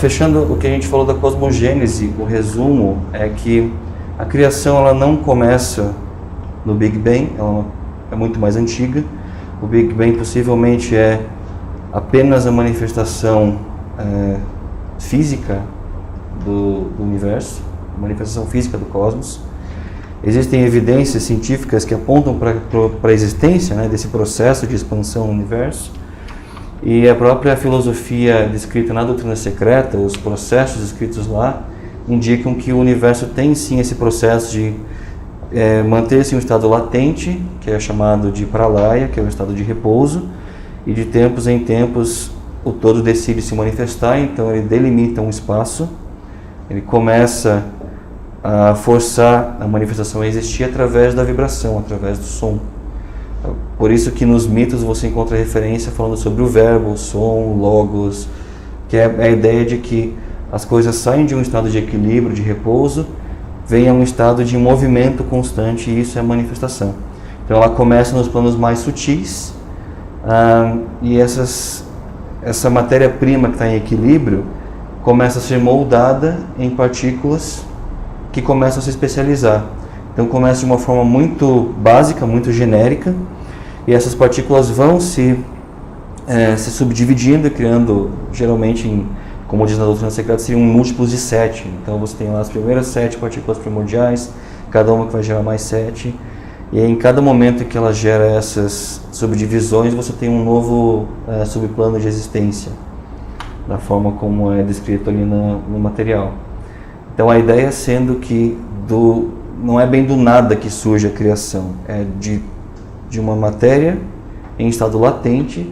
fechando o que a gente falou da cosmogênese, o resumo é que a criação ela não começa no Big Bang, ela é muito mais antiga. O Big Bang possivelmente é apenas a manifestação física do universo, a manifestação física do cosmos. Existem evidências científicas que apontam para a existência, né, desse processo de expansão no universo. E a própria filosofia descrita na Doutrina Secreta, os processos escritos lá, indicam que o universo tem sim esse processo de manter-se em um estado latente, que é chamado de pralaya, que é o estado de repouso, e de tempos em tempos o todo decide se manifestar, então ele delimita um espaço, ele começa a forçar a manifestação a existir através da vibração, através do som. Por isso que nos mitos você encontra referência falando sobre o verbo, o som, o logos, que é a ideia de que as coisas saem de um estado de equilíbrio, de repouso, vem a um estado de movimento constante, e isso é a manifestação. Então ela começa nos planos mais sutis, e essa matéria-prima que está em equilíbrio começa a ser moldada em partículas que começam a se especializar. Então começa de uma forma muito básica, muito genérica, e essas partículas vão se subdividindo, criando, geralmente, como diz na Doutrina Secreta, seriam múltiplos de 7. Então você tem lá as primeiras 7 partículas primordiais, cada uma que vai gerar mais 7, e em cada momento em que ela gera essas subdivisões, você tem um novo subplano de existência, da forma como é descrito ali no material. Então a ideia sendo que não é bem do nada que surge a criação, é de uma matéria em estado latente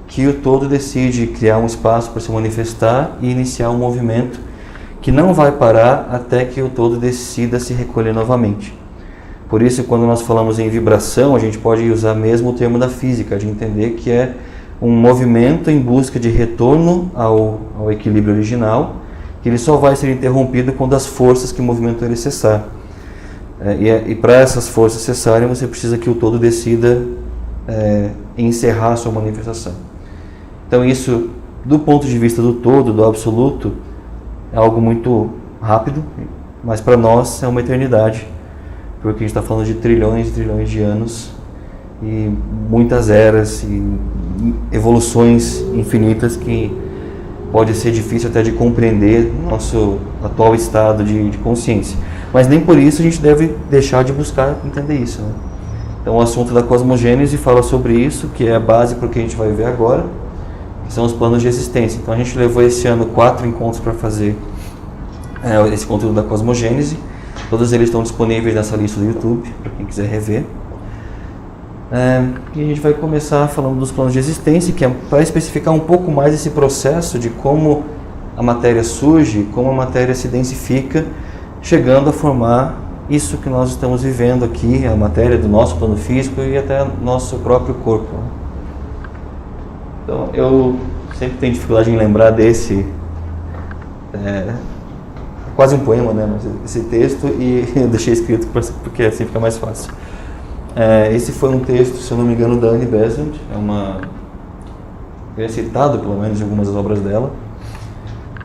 que o todo decide criar um espaço para se manifestar e iniciar um movimento que não vai parar até que o todo decida se recolher novamente. Por isso, quando nós falamos em vibração, a gente pode usar mesmo o termo da física, de entender que é um movimento em busca de retorno ao equilíbrio original, que ele só vai ser interrompido quando as forças que movimentam ele cessar. E para essas forças cessarem, você precisa que o todo decida encerrar a sua manifestação. Então isso, do ponto de vista do todo, do absoluto, é algo muito rápido, mas para nós é uma eternidade, porque a gente está falando de trilhões e trilhões de anos, e muitas eras e evoluções infinitas que pode ser difícil até de compreender no nosso atual estado de consciência. Mas nem por isso a gente deve deixar de buscar entender isso, né? Então o assunto da cosmogênese fala sobre isso, que é a base para o que a gente vai ver agora, que são os planos de existência. Então a gente levou esse ano 4 encontros para fazer esse conteúdo da cosmogênese. Todos eles estão disponíveis nessa lista do YouTube, para quem quiser rever. E a gente vai começar falando dos planos de existência, que é para especificar um pouco mais esse processo de como a matéria surge, como a matéria se densifica, chegando a formar isso que nós estamos vivendo aqui, a matéria do nosso plano físico e até nosso próprio corpo. Então eu sempre tenho dificuldade em lembrar desse, quase um poema, né? Mas esse texto, e eu deixei escrito porque assim fica mais fácil. Esse foi um texto, se eu não me engano, da Annie Besant, é citado pelo menos em algumas das obras dela,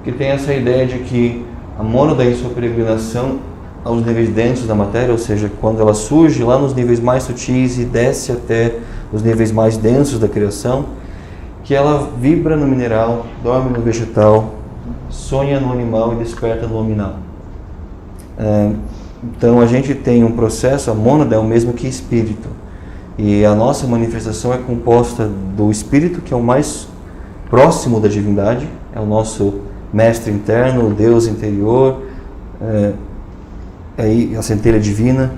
que tem essa ideia de que a mônada em sua peregrinação aos níveis densos da matéria, ou seja, quando ela surge lá nos níveis mais sutis e desce até os níveis mais densos da criação, que ela vibra no mineral, dorme no vegetal, sonha no animal e desperta no nominal. Então a gente tem um processo, a mônada é o mesmo que espírito, e a nossa manifestação é composta do espírito, que é o mais próximo da divindade, é o nosso mestre interno, o Deus interior, a centelha divina.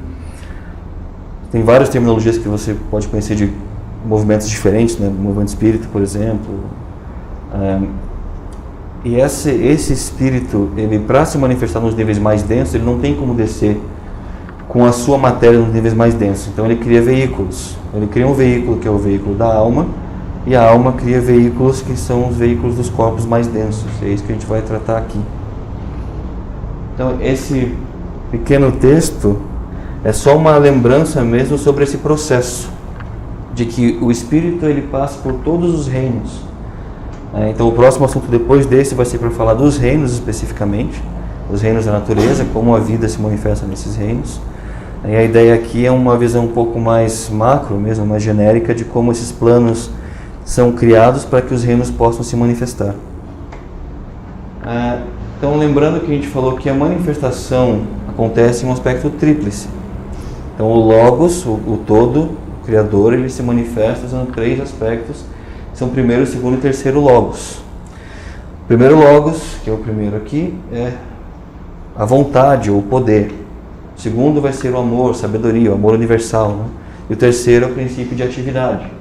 Tem várias terminologias que você pode conhecer de movimentos diferentes, né? Movimento espírita, por exemplo. E esse espírito, ele, para se manifestar nos níveis mais densos, ele não tem como descer com a sua matéria nos níveis mais densos. Então ele cria veículos. Ele cria um veículo que é o veículo da alma, e a alma cria veículos que são os veículos dos corpos mais densos. É isso que a gente vai tratar aqui. Então esse pequeno texto é só uma lembrança mesmo sobre esse processo de que o espírito ele passa por todos os reinos. Então o próximo assunto depois desse vai ser para falar dos reinos especificamente, os reinos da natureza, como a vida se manifesta nesses reinos. E a ideia aqui é uma visão um pouco mais macro, mesmo mais genérica, de como esses planos são criados para que os reinos possam se manifestar. Então, lembrando que a gente falou que a manifestação acontece em um aspecto tríplice. Então, o Logos, o todo, o Criador, ele se manifesta usando 3 aspectos, que são o primeiro, o segundo e o terceiro Logos. O primeiro Logos, que é o primeiro aqui, é a vontade ou o poder. O segundo vai ser o amor, sabedoria, o amor universal, né? E o terceiro é o princípio de atividade.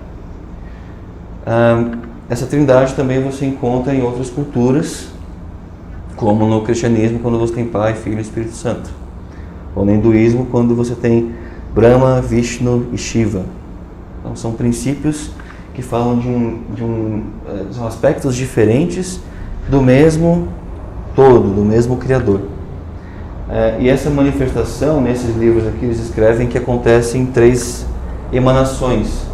Essa trindade também você encontra em outras culturas, como no cristianismo, quando você tem Pai, Filho e Espírito Santo. Ou no hinduísmo, quando você tem Brahma, Vishnu e Shiva. Então são princípios que falam são aspectos diferentes do mesmo todo, do mesmo Criador. E essa manifestação, nesses livros aqui, eles escrevem que acontece em 3 emanações.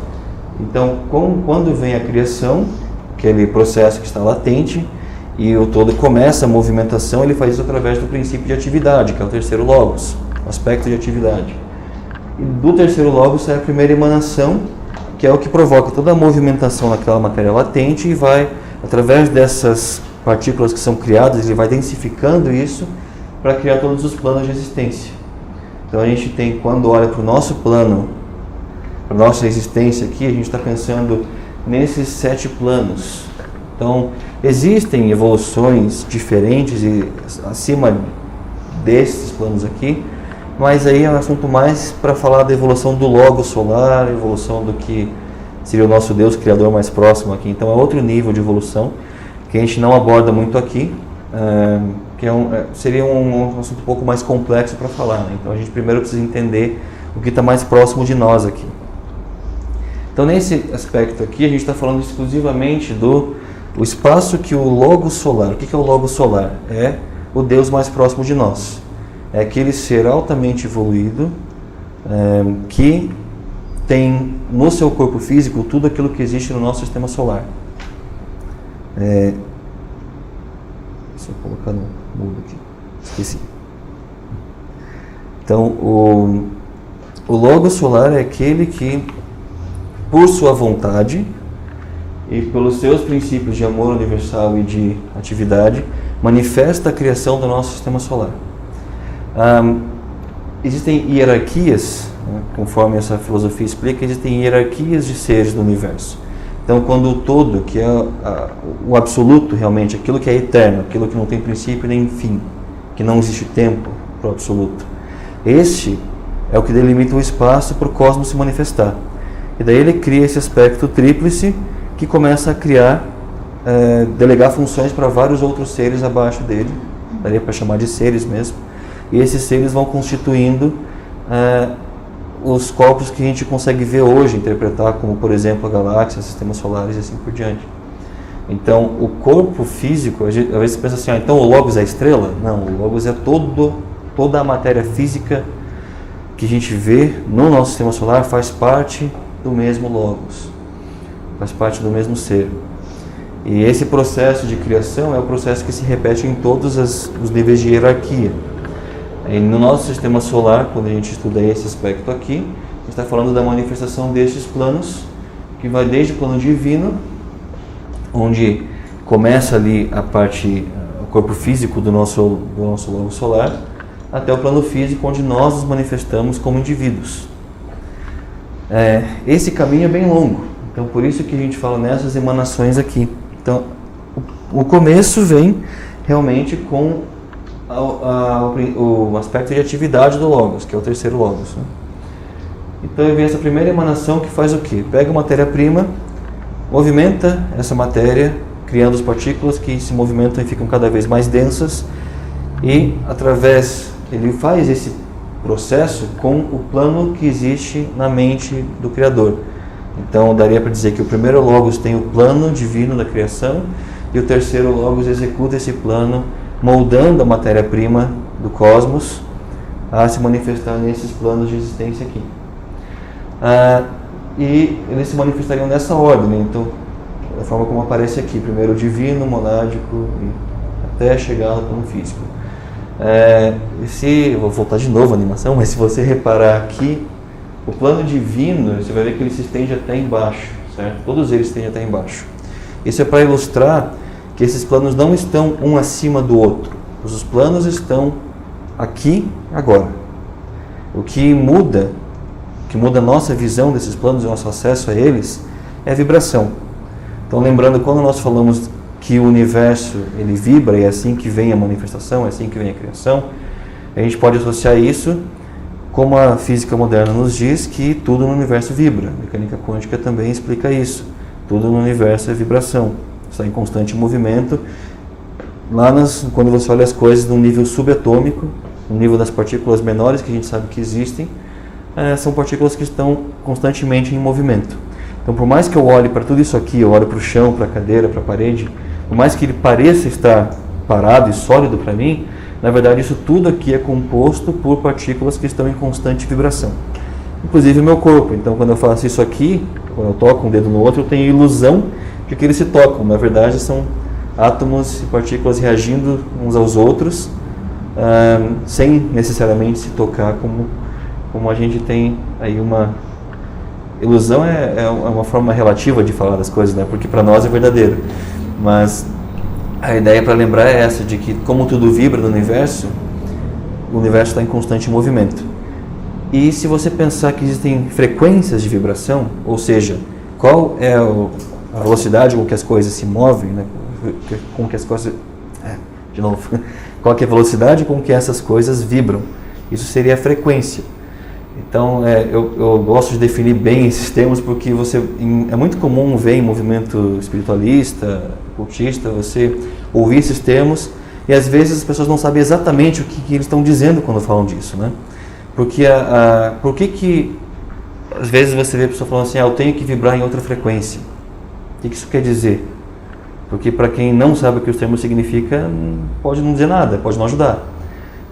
Então, quando vem a criação, aquele processo que está latente, e o todo começa a movimentação, ele faz isso através do princípio de atividade, que é o terceiro Logos, o aspecto de atividade. E do terceiro Logos sai a primeira emanação, que é o que provoca toda a movimentação naquela matéria latente e vai, através dessas partículas que são criadas, ele vai densificando isso para criar todos os planos de existência. Então a gente tem, quando olha para o nosso plano, para a nossa existência aqui, a gente está pensando nesses 7 planos. Então, existem evoluções diferentes e acima desses planos aqui, mas aí é um assunto mais para falar da evolução do Logos solar, a evolução do que seria o nosso Deus Criador mais próximo aqui. Então é outro nível de evolução que a gente não aborda muito aqui, que seria um assunto um pouco mais complexo para falar, né? Então a gente primeiro precisa entender o que está mais próximo de nós aqui. Então nesse aspecto aqui a gente está falando exclusivamente do espaço que o Logos solar. O que é o Logos solar? É o Deus mais próximo de nós. É aquele ser altamente evoluído que tem no seu corpo físico tudo aquilo que existe no nosso sistema solar. Deixa eu colocar no mudo aqui. Esqueci. Então, o Logos solar é aquele que, por sua vontade e pelos seus princípios de amor universal e de atividade, manifesta a criação do nosso sistema solar. Existem hierarquias, né, conforme essa filosofia explica, existem hierarquias de seres do universo. Então, quando o todo, que é o absoluto realmente, aquilo que é eterno, aquilo que não tem princípio nem fim, que não existe tempo para o absoluto, este é o que delimita o espaço para o cosmos se manifestar. E daí ele cria esse aspecto tríplice que começa a criar, delegar funções para vários outros seres abaixo dele, daria para chamar de seres mesmo, e esses seres vão constituindo os corpos que a gente consegue ver hoje, interpretar como, por exemplo, a galáxia, sistemas solares e assim por diante. Então, o corpo físico, às vezes você pensa assim, então o Logos é a estrela? Não, o Logos é toda a matéria física que a gente vê no nosso sistema solar faz parte do mesmo Logos, faz parte do mesmo ser. E esse processo de criação é o processo que se repete em todos os níveis de hierarquia. E no nosso sistema solar, quando a gente estuda esse aspecto aqui, a gente está falando da manifestação destes planos, que vai desde o plano divino, onde começa ali o corpo físico do nosso Logos solar, até o plano físico, onde nós nos manifestamos como indivíduos. Esse caminho é bem longo, então por isso que a gente fala nessas emanações aqui. Então, o começo vem realmente com o aspecto de atividade do Logos, que é o terceiro Logos, né? Então vem essa primeira emanação que faz o quê? Pega a matéria-prima, movimenta essa matéria, criando as partículas que se movimentam e ficam cada vez mais densas, e ele faz esse processo com o plano que existe na mente do Criador. Então daria para dizer que o primeiro Logos tem o plano divino da criação, e o terceiro Logos executa esse plano, moldando a matéria-prima do cosmos a se manifestar nesses planos de existência aqui. E eles se manifestariam nessa ordem, né? Então, da forma como aparece aqui, primeiro o divino, monádico, até chegar no plano físico. Vou voltar de novo a animação, mas se você reparar aqui, o plano divino, você vai ver que ele se estende até embaixo, certo? Todos eles se estendem até embaixo. Isso é para ilustrar que esses planos não estão um acima do outro. Os planos estão aqui, agora. O que muda a nossa visão desses planos e o nosso acesso a eles é a vibração. Então, lembrando, quando nós falamos que o universo ele vibra e é assim que vem a manifestação, é assim que vem a criação, a gente pode associar isso, como a física moderna nos diz, que tudo no universo vibra. A mecânica quântica também explica isso. Tudo no universo é vibração, está em constante movimento. Quando você olha as coisas no nível subatômico, no nível das partículas menores que a gente sabe que existem, são partículas que estão constantemente em movimento. Então, por mais que eu olhe para tudo isso aqui, eu olho para o chão, para a cadeira, para a parede, por mais que ele pareça estar parado e sólido para mim, na verdade isso tudo aqui é composto por partículas que estão em constante vibração. Inclusive o meu corpo. Então, quando eu faço isso aqui, quando eu toco um dedo no outro, eu tenho a ilusão de que eles se tocam. Na verdade, são átomos e partículas reagindo uns aos outros, sem necessariamente se tocar, como a gente tem aí uma... Ilusão é uma forma relativa de falar das coisas, né? Porque para nós é verdadeiro. Mas a ideia para lembrar é essa, de que como tudo vibra no universo, o universo está em constante movimento. E se você pensar que existem frequências de vibração, ou seja, qual é a velocidade com que as coisas se movem, né? Com que as coisas... de novo. Qual que é a velocidade com que essas coisas vibram? Isso seria a frequência. Então, eu gosto de definir bem esses termos porque é muito comum ver em movimento espiritualista, ocultista, você ouvir esses termos e às vezes as pessoas não sabem exatamente o que eles estão dizendo quando falam disso, né? Porque por que às vezes você vê a pessoa falando assim, eu tenho que vibrar em outra frequência? O que isso quer dizer? Porque para quem não sabe o que os termos significam, pode não dizer nada, pode não ajudar.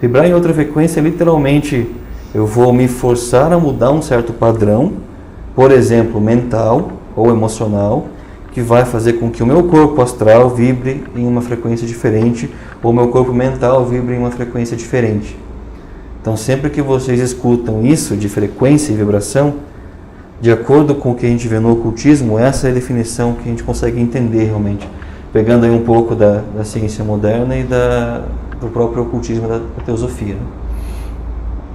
Vibrar em outra frequência é literalmente... Eu vou me forçar a mudar um certo padrão, por exemplo, mental ou emocional, que vai fazer com que o meu corpo astral vibre em uma frequência diferente, ou o meu corpo mental vibre em uma frequência diferente. Então, sempre que vocês escutam isso de frequência e vibração, de acordo com o que a gente vê no ocultismo, essa é a definição que a gente consegue entender realmente, pegando aí um pouco da ciência moderna e do próprio ocultismo da teosofia, né?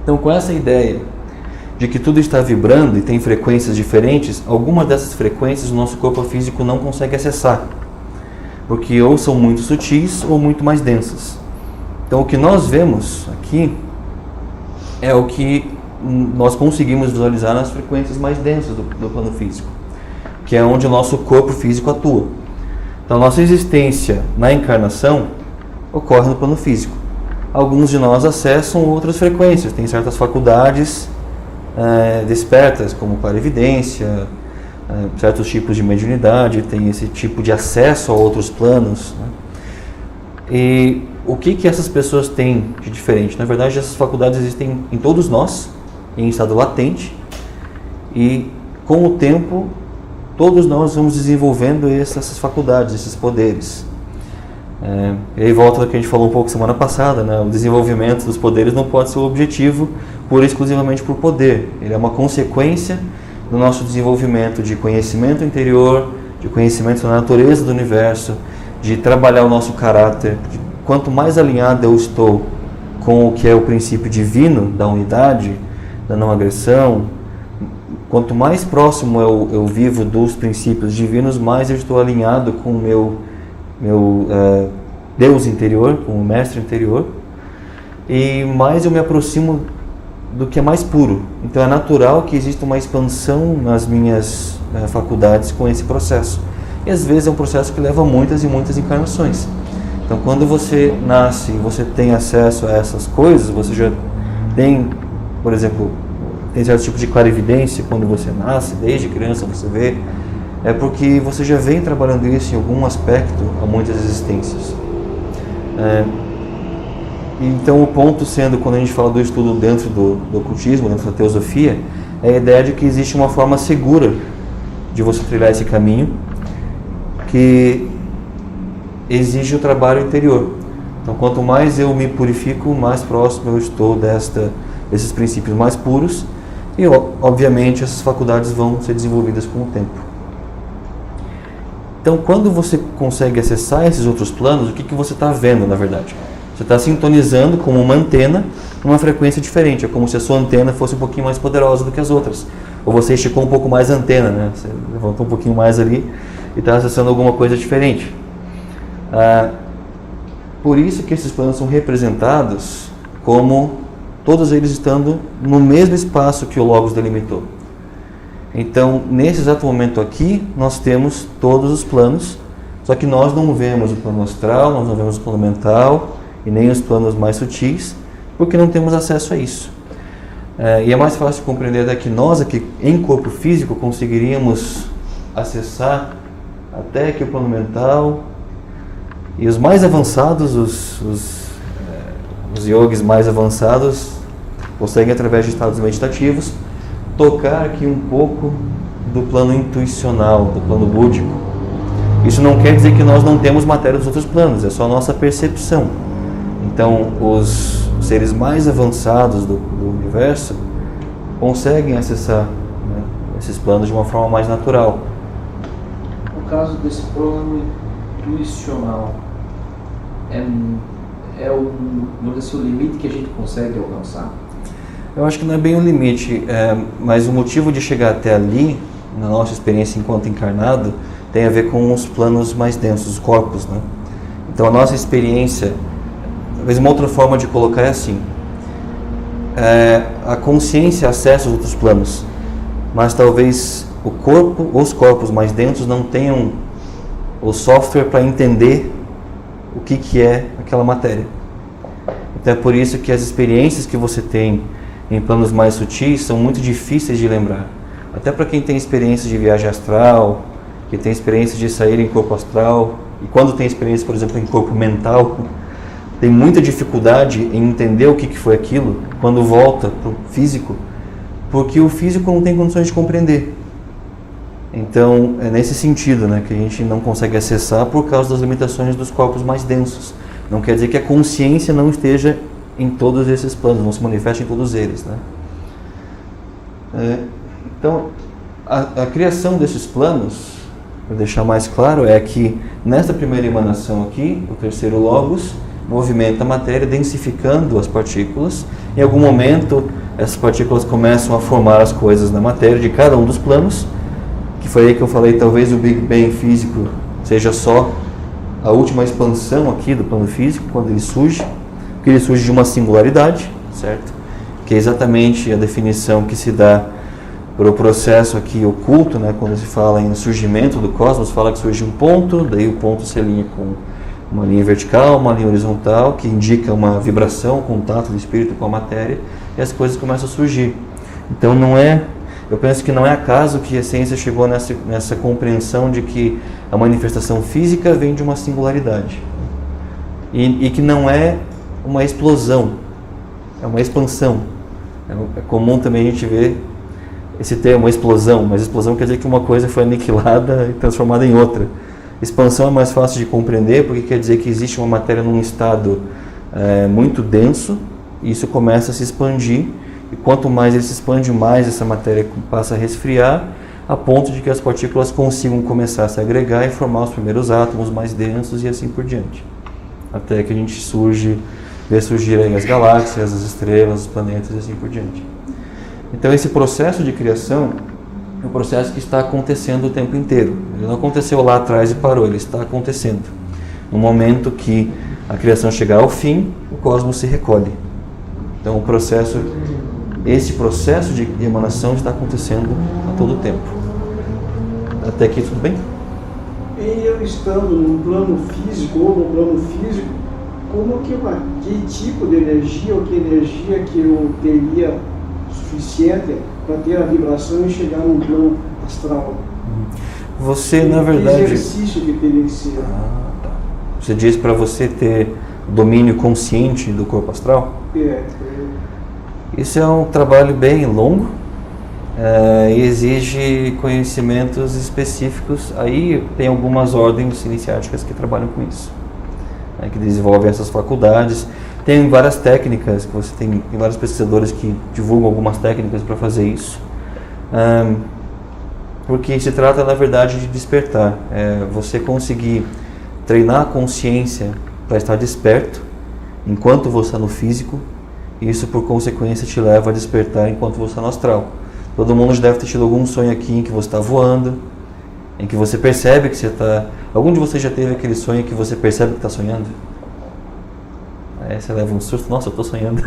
Então, com essa ideia de que tudo está vibrando e tem frequências diferentes, algumas dessas frequências o nosso corpo físico não consegue acessar, porque ou são muito sutis ou muito mais densas. Então, o que nós vemos aqui é o que nós conseguimos visualizar nas frequências mais densas do plano físico, que é onde o nosso corpo físico atua. Então, a nossa existência na encarnação ocorre no plano físico. Alguns de nós acessam outras frequências, tem certas faculdades despertas, como clarividência, certos tipos de mediunidade, tem esse tipo de acesso a outros planos, né? E o que essas pessoas têm de diferente? Na verdade, essas faculdades existem em todos nós, em estado latente, e com o tempo, todos nós vamos desenvolvendo essas faculdades, esses poderes. E aí volta ao que a gente falou um pouco semana passada, né? O desenvolvimento dos poderes não pode ser o objetivo exclusivamente por poder. Ele é uma consequência do nosso desenvolvimento de conhecimento interior, de conhecimento da natureza do universo, de trabalhar o nosso caráter. Quanto mais alinhado eu estou com o que é o princípio divino da unidade, da não agressão, quanto mais próximo eu vivo dos princípios divinos, mais eu estou alinhado com o meu Deus interior, com o mestre interior, e mais eu me aproximo do que é mais puro. Então é natural que exista uma expansão nas minhas faculdades com esse processo. E às vezes é um processo que leva muitas e muitas encarnações. Então, quando você nasce e você tem acesso a essas coisas, você já tem, por exemplo, tem certo tipo de clarividência quando você nasce, desde criança você vê, é porque você já vem trabalhando isso em algum aspecto há muitas existências. Então, o ponto sendo, quando a gente fala do estudo dentro do ocultismo, dentro da teosofia, é a ideia de que existe uma forma segura de você trilhar esse caminho, que exige o trabalho interior. Então, quanto mais eu me purifico, mais próximo eu estou desses princípios mais puros, e obviamente essas faculdades vão ser desenvolvidas com o tempo. Então, quando você consegue acessar esses outros planos, o que você está vendo, na verdade? Você está sintonizando como uma antena numa frequência diferente. É como se a sua antena fosse um pouquinho mais poderosa do que as outras. Ou você esticou um pouco mais a antena, né? Você levantou um pouquinho mais ali e está acessando alguma coisa diferente. Por isso que esses planos são representados como todos eles estando no mesmo espaço que o Logos delimitou. Então, nesse exato momento aqui, nós temos todos os planos, só que nós não vemos o plano astral, nós não vemos o plano mental e nem os planos mais sutis, porque não temos acesso a isso. E é mais fácil compreender até que nós aqui, em corpo físico, conseguiríamos acessar até que o plano mental, e os mais avançados, os yogis mais avançados, conseguem, através de estados meditativos, tocar aqui um pouco do plano intuicional, do plano búdico. Isso não quer dizer que nós não temos matéria dos outros planos, é só a nossa percepção. Então, os seres mais avançados do universo conseguem acessar, né, esses planos de uma forma mais natural. No caso desse plano intuicional, é o limite que a gente consegue alcançar? Eu acho que não é bem um limite, mas o motivo de chegar até ali, na nossa experiência enquanto encarnado, tem a ver com os planos mais densos, os corpos, né? Então a nossa experiência, talvez uma outra forma de colocar é assim, a consciência acessa os outros planos, mas talvez o corpo ou os corpos mais densos não tenham o software para entender o que é aquela matéria. Então é por isso que as experiências que você tem em planos mais sutis são muito difíceis de lembrar. Até para quem tem experiência de viagem astral, que tem experiência de sair em corpo astral, e quando tem experiência, por exemplo, em corpo mental, tem muita dificuldade em entender o que foi aquilo quando volta para o físico, porque o físico não tem condições de compreender. Então, é nesse sentido, né, que a gente não consegue acessar por causa das limitações dos corpos mais densos. Não quer dizer que a consciência não esteja em todos esses planos, não se manifesta em todos eles, né? Então, a criação desses planos, para deixar mais claro, é que nesta primeira emanação aqui, o terceiro Logos movimenta a matéria, densificando as partículas. Em algum momento, essas partículas começam a formar as coisas na matéria de cada um dos planos, que foi aí que eu falei, talvez o Big Bang físico seja só a última expansão aqui do plano físico, quando ele surge, porque ele surge de uma singularidade, certo? Que é exatamente a definição que se dá para o processo aqui oculto, né? Quando se fala em surgimento do cosmos, fala que surge um ponto, daí o ponto se alinha com uma linha vertical, uma linha horizontal, que indica uma vibração, contato do espírito com a matéria, e as coisas começam a surgir. Então eu penso que não é acaso que a ciência chegou nessa compreensão de que a manifestação física vem de uma singularidade. E que não é uma explosão, é uma expansão. É comum também a gente ver esse termo, explosão, mas explosão quer dizer que uma coisa foi aniquilada e transformada em outra. Expansão é mais fácil de compreender porque quer dizer que existe uma matéria num estado muito denso, e isso começa a se expandir, e quanto mais ele se expande, mais essa matéria passa a resfriar, a ponto de que as partículas consigam começar a se agregar e formar os primeiros átomos mais densos e assim por diante. Até que a gente vê surgirem as galáxias, as estrelas, os planetas e assim por diante. Então esse processo de criação é um processo que está acontecendo o tempo inteiro. Ele não aconteceu lá atrás e parou, ele está acontecendo. No momento que a criação chegar ao fim, o cosmos se recolhe. Então esse processo de emanação está acontecendo a todo tempo. Até aqui tudo bem? E eu estando no plano físico ou no plano físico, que tipo de energia ou que energia que eu teria suficiente para ter a vibração e chegar no plano astral? Você, na verdade... Que exercício que teria que ser? Tá. Você diz para você ter domínio consciente do corpo astral? É. Isso é um trabalho bem longo e exige conhecimentos específicos. Aí tem algumas ordens iniciáticas que trabalham com isso, né, que desenvolvem essas faculdades. Tem várias técnicas, que você tem vários pesquisadores que divulgam algumas técnicas para fazer isso, porque se trata, na verdade, de despertar. Você conseguir treinar a consciência para estar desperto enquanto você está no físico, e isso, por consequência, te leva a despertar enquanto você está no astral. Todo mundo já deve ter tido algum sonho aqui em que você está voando, em que você percebe que você está... Algum de vocês já teve aquele sonho que você percebe que está sonhando? Aí você leva um susto, nossa, eu estou sonhando.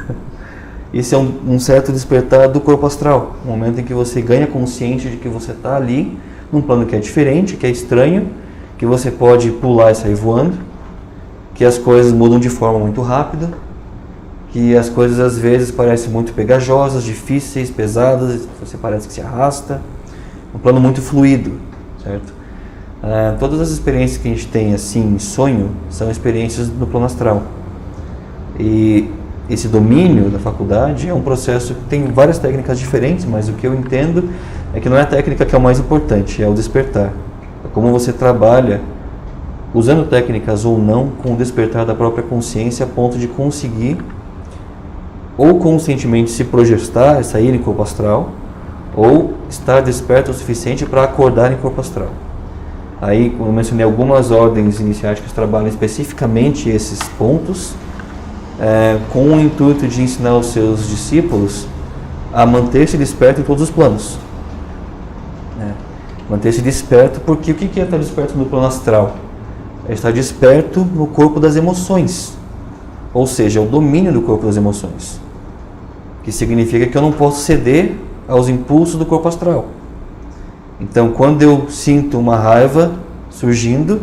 Isso é um certo despertar do corpo astral, um momento em que você ganha consciência de que você está ali, num plano que é diferente, que é estranho, que você pode pular e sair voando, que as coisas mudam de forma muito rápida, que as coisas às vezes parecem muito pegajosas, difíceis, pesadas, você parece que se arrasta, um plano muito fluido, certo? Todas as experiências que a gente tem assim em sonho são experiências no plano astral. E esse domínio da faculdade é um processo que tem várias técnicas diferentes, mas o que eu entendo é que não é a técnica que é o mais importante, é o despertar. É como você trabalha, usando técnicas ou não, com o despertar da própria consciência a ponto de conseguir ou conscientemente se projetar, sair em corpo astral, ou estar desperto o suficiente para acordar em corpo astral. Aí, como eu mencionei, algumas ordens iniciáticas trabalham especificamente esses pontos, com o intuito de ensinar os seus discípulos a manter-se desperto em todos os planos. Manter-se desperto, porque o que é estar desperto no plano astral? É estar desperto no corpo das emoções, ou seja, o domínio do corpo das emoções, que significa que eu não posso ceder aos impulsos do corpo astral. Então, quando eu sinto uma raiva surgindo,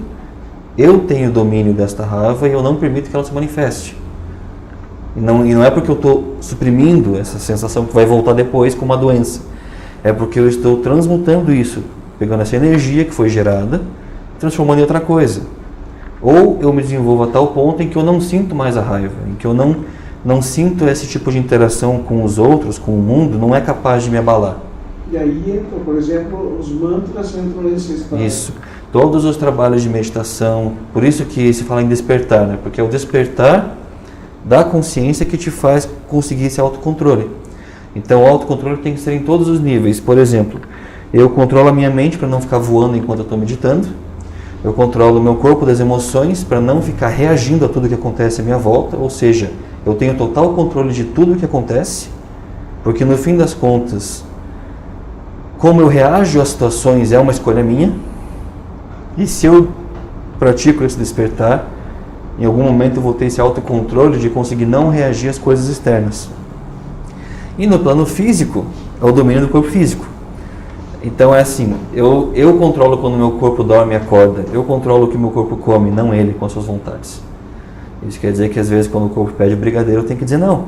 eu tenho domínio desta raiva e eu não permito que ela se manifeste. E não é porque eu estou suprimindo essa sensação que vai voltar depois com uma doença. É porque eu estou transmutando isso, pegando essa energia que foi gerada, transformando em outra coisa. Ou eu me desenvolvo a tal ponto em que eu não sinto mais a raiva, em que eu não sinto esse tipo de interação com os outros, com o mundo, não é capaz de me abalar. E aí entra, por exemplo, os mantras entram nesse estado. Isso. Todos os trabalhos de meditação, por isso que se fala em despertar, né? Porque é o despertar da consciência que te faz conseguir esse autocontrole. Então o autocontrole tem que ser em todos os níveis. Por exemplo, eu controlo a minha mente para não ficar voando enquanto eu estou meditando. Eu controlo o meu corpo das emoções para não ficar reagindo a tudo que acontece à minha volta. Ou seja, eu tenho total controle de tudo que acontece, porque no fim das contas, como eu reajo às situações é uma escolha minha. E se eu pratico esse despertar, em algum momento eu vou ter esse autocontrole de conseguir não reagir às coisas externas. E no plano físico, é o domínio do corpo físico. Então é assim, eu controlo quando meu corpo dorme e acorda. Eu controlo o que meu corpo come, não ele, com as suas vontades. Isso quer dizer que às vezes quando o corpo pede brigadeiro, eu tenho que dizer não.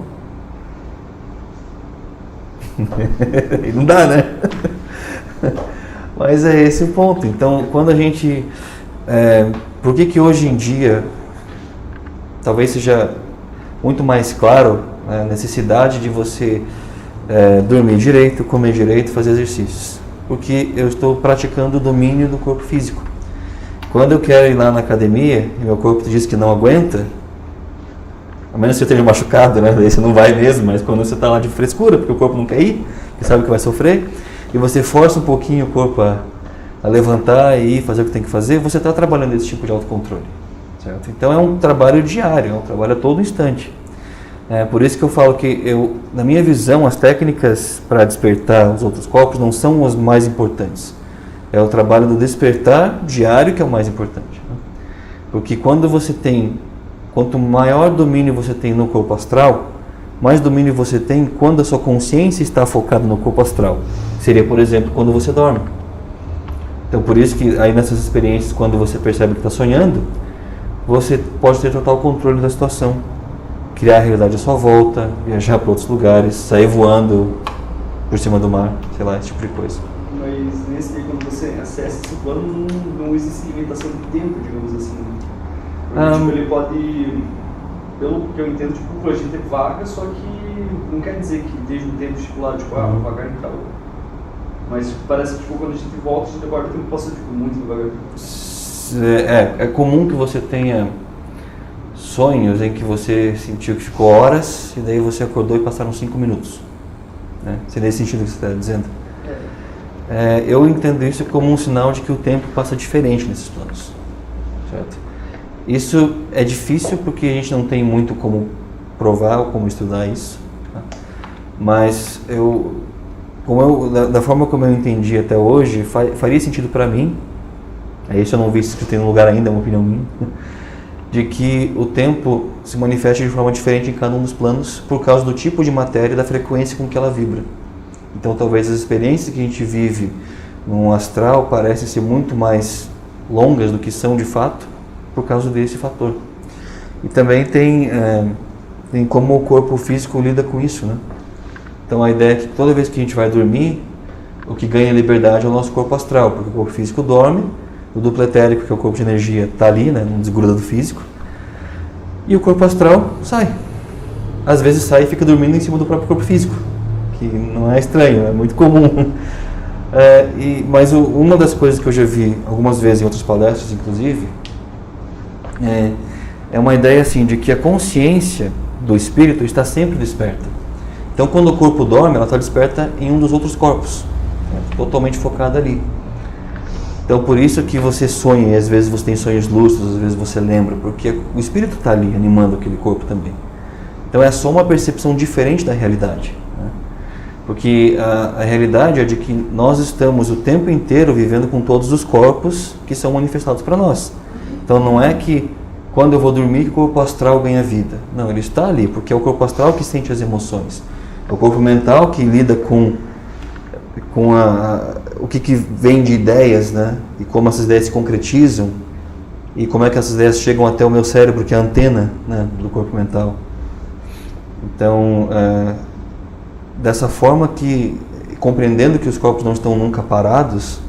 E não dá, né? Mas é esse o ponto. Então, quando a gente... por que hoje em dia, talvez seja muito mais claro a necessidade de você dormir direito, comer direito, fazer exercícios? Porque eu estou praticando o domínio do corpo físico. Quando eu quero ir lá na academia e meu corpo diz que não aguenta, a menos que você esteja machucado, né? Daí você não vai mesmo, mas quando você está lá de frescura, porque o corpo não quer ir, que sabe que vai sofrer, e você força um pouquinho o corpo a levantar e fazer o que tem que fazer, você está trabalhando esse tipo de autocontrole, certo? Então é um trabalho diário, é um trabalho a todo instante. Por isso que eu falo que, na minha visão, as técnicas para despertar os outros corpos não são as mais importantes. É o trabalho do despertar diário que é o mais importante. Né? Porque quanto maior domínio você tem no corpo astral, mais domínio você tem quando a sua consciência está focada no corpo astral. Seria, por exemplo, quando você dorme. Então, por isso que aí nessas experiências, quando você percebe que está sonhando, você pode ter total controle da situação. Criar a realidade à sua volta, viajar para outros lugares, sair voando por cima do mar, sei lá, esse tipo de coisa. Mas nesse dia, quando você acessa esse plano, não existe limitação de tempo, digamos assim. Porque ele pode, pelo que eu entendo, a gente vaga, só que não quer dizer que desde um tempo estipulado, vou vagar em tal. Mas tipo, parece que tipo, quando a gente volta, a gente acorda, o tempo passa tipo, muito devagar. É comum que você tenha sonhos em que você sentiu que ficou horas e daí você acordou e passaram 5 minutos. Né? Seria nesse sentido que você está dizendo? Eu entendo isso como um sinal de que o tempo passa diferente nesses planos. Certo? Isso é difícil porque a gente não tem muito como provar ou como estudar isso. Tá? Mas da forma como eu entendi até hoje, faria sentido para mim, isso eu não vi escrito em nenhum lugar ainda, é uma opinião minha, de que o tempo se manifesta de forma diferente em cada um dos planos por causa do tipo de matéria e da frequência com que ela vibra. Então talvez as experiências que a gente vive no astral parecem ser muito mais longas do que são de fato por causa desse fator. E também tem como o corpo físico lida com isso, né? Então a ideia é que toda vez que a gente vai dormir, o que ganha liberdade é o nosso corpo astral, porque o corpo físico dorme, o duplo etérico, que é o corpo de energia, está ali, né, não desgruda do físico, e o corpo astral sai. Às vezes sai e fica dormindo em cima do próprio corpo físico, que não é estranho, é muito comum. Mas uma das coisas que eu já vi algumas vezes em outras palestras, inclusive, é uma ideia assim de que a consciência do espírito está sempre desperta. Então, quando o corpo dorme, ela está desperta em um dos outros corpos, totalmente focada ali. Então, por isso que você sonha, e às vezes você tem sonhos lúcidos, às vezes você lembra, porque o espírito está ali animando aquele corpo também. Então, é só uma percepção diferente da realidade. Né? Porque a realidade é de que nós estamos o tempo inteiro vivendo com todos os corpos que são manifestados para nós. Então, não é que quando eu vou dormir que o corpo astral ganha vida. Não, ele está ali, porque é o corpo astral que sente as emoções. É o corpo mental que lida com o que vem de ideias, né? E como essas ideias se concretizam e como é que essas ideias chegam até o meu cérebro, que é a antena, né, do corpo mental. Então, dessa forma que, compreendendo que os corpos não estão nunca parados,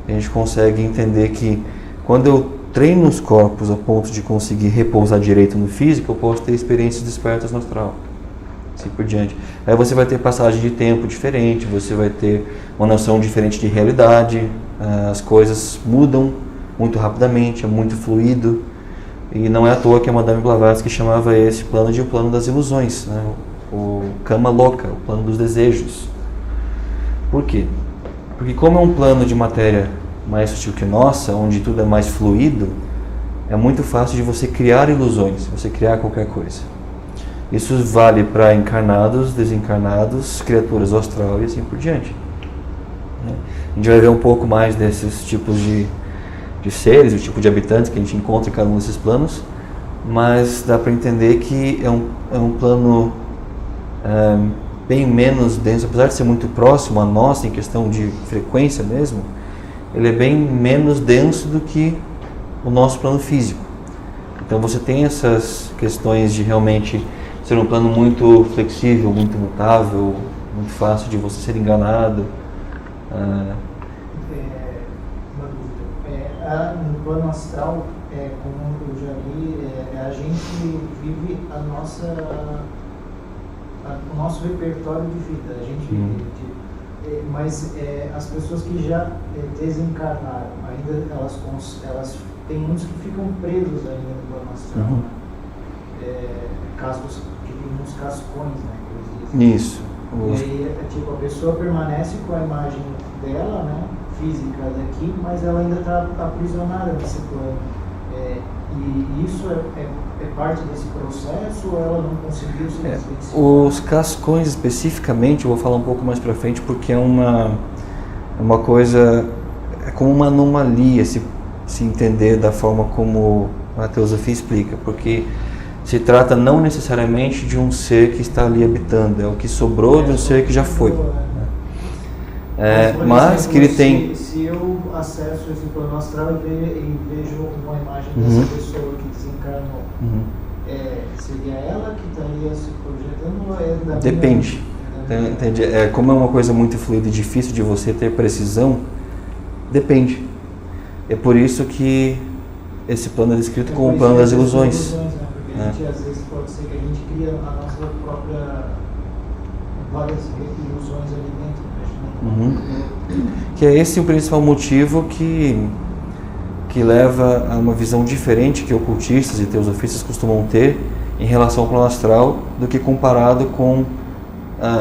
a gente consegue entender que quando eu treino os corpos a ponto de conseguir repousar direito no físico, eu posso ter experiências despertas no astral. Assim por diante. Aí você vai ter passagem de tempo diferente, você vai ter uma noção diferente de realidade, as coisas mudam muito rapidamente, é muito fluido, e não é à toa que a Madame Blavatsky chamava esse plano de o plano das ilusões, né? O Kama Loka, o plano dos desejos. Por quê? Porque como é um plano de matéria mais sutil que nossa, onde tudo é mais fluido, é muito fácil de você criar ilusões, você criar qualquer coisa. Isso vale para encarnados, desencarnados, criaturas do astral e assim por diante. A gente vai ver um pouco mais desses tipos de seres, o tipo de habitantes que a gente encontra em cada um desses planos, mas dá para entender que é um plano bem menos denso, apesar de ser muito próximo a nós em questão de frequência mesmo, ele é bem menos denso do que o nosso plano físico. Então você tem essas questões de realmente ser um plano muito flexível, muito mutável, muito fácil de você ser enganado. Uma dúvida. No plano astral, como eu já li, a gente vive o nosso repertório de vida. A gente mas as pessoas que já desencarnaram, ainda elas tem muitos que ficam presos ainda no plano astral. Casos que tem uns cascões, né? Isso. E aí, a pessoa permanece com a imagem dela, né, física daqui, mas ela ainda está aprisionada nesse plano. E isso é parte desse processo ou ela não conseguiu se desvencilhar? Os cascões especificamente, eu vou falar um pouco mais para frente, porque é uma coisa, é como uma anomalia se entender da forma como a teosofia explica, porque se trata não necessariamente de um ser que está ali habitando, é o que sobrou de um ser que já foi. Mas que ele tem... Se eu acesso esse plano astral e vejo uma imagem dessa pessoa que desencarnou, seria ela que estaria se projetando ou é da Depende. Entendi. Como é uma coisa muito fluida e difícil de você ter precisão, depende. É por isso que esse plano é descrito como o plano das ilusões. A gente, às vezes pode ser que a gente cria a nossa própria várias ilusões ali dentro, né? Que é esse o principal motivo que leva a uma visão diferente que ocultistas e teosofistas costumam ter em relação ao plano astral do que comparado com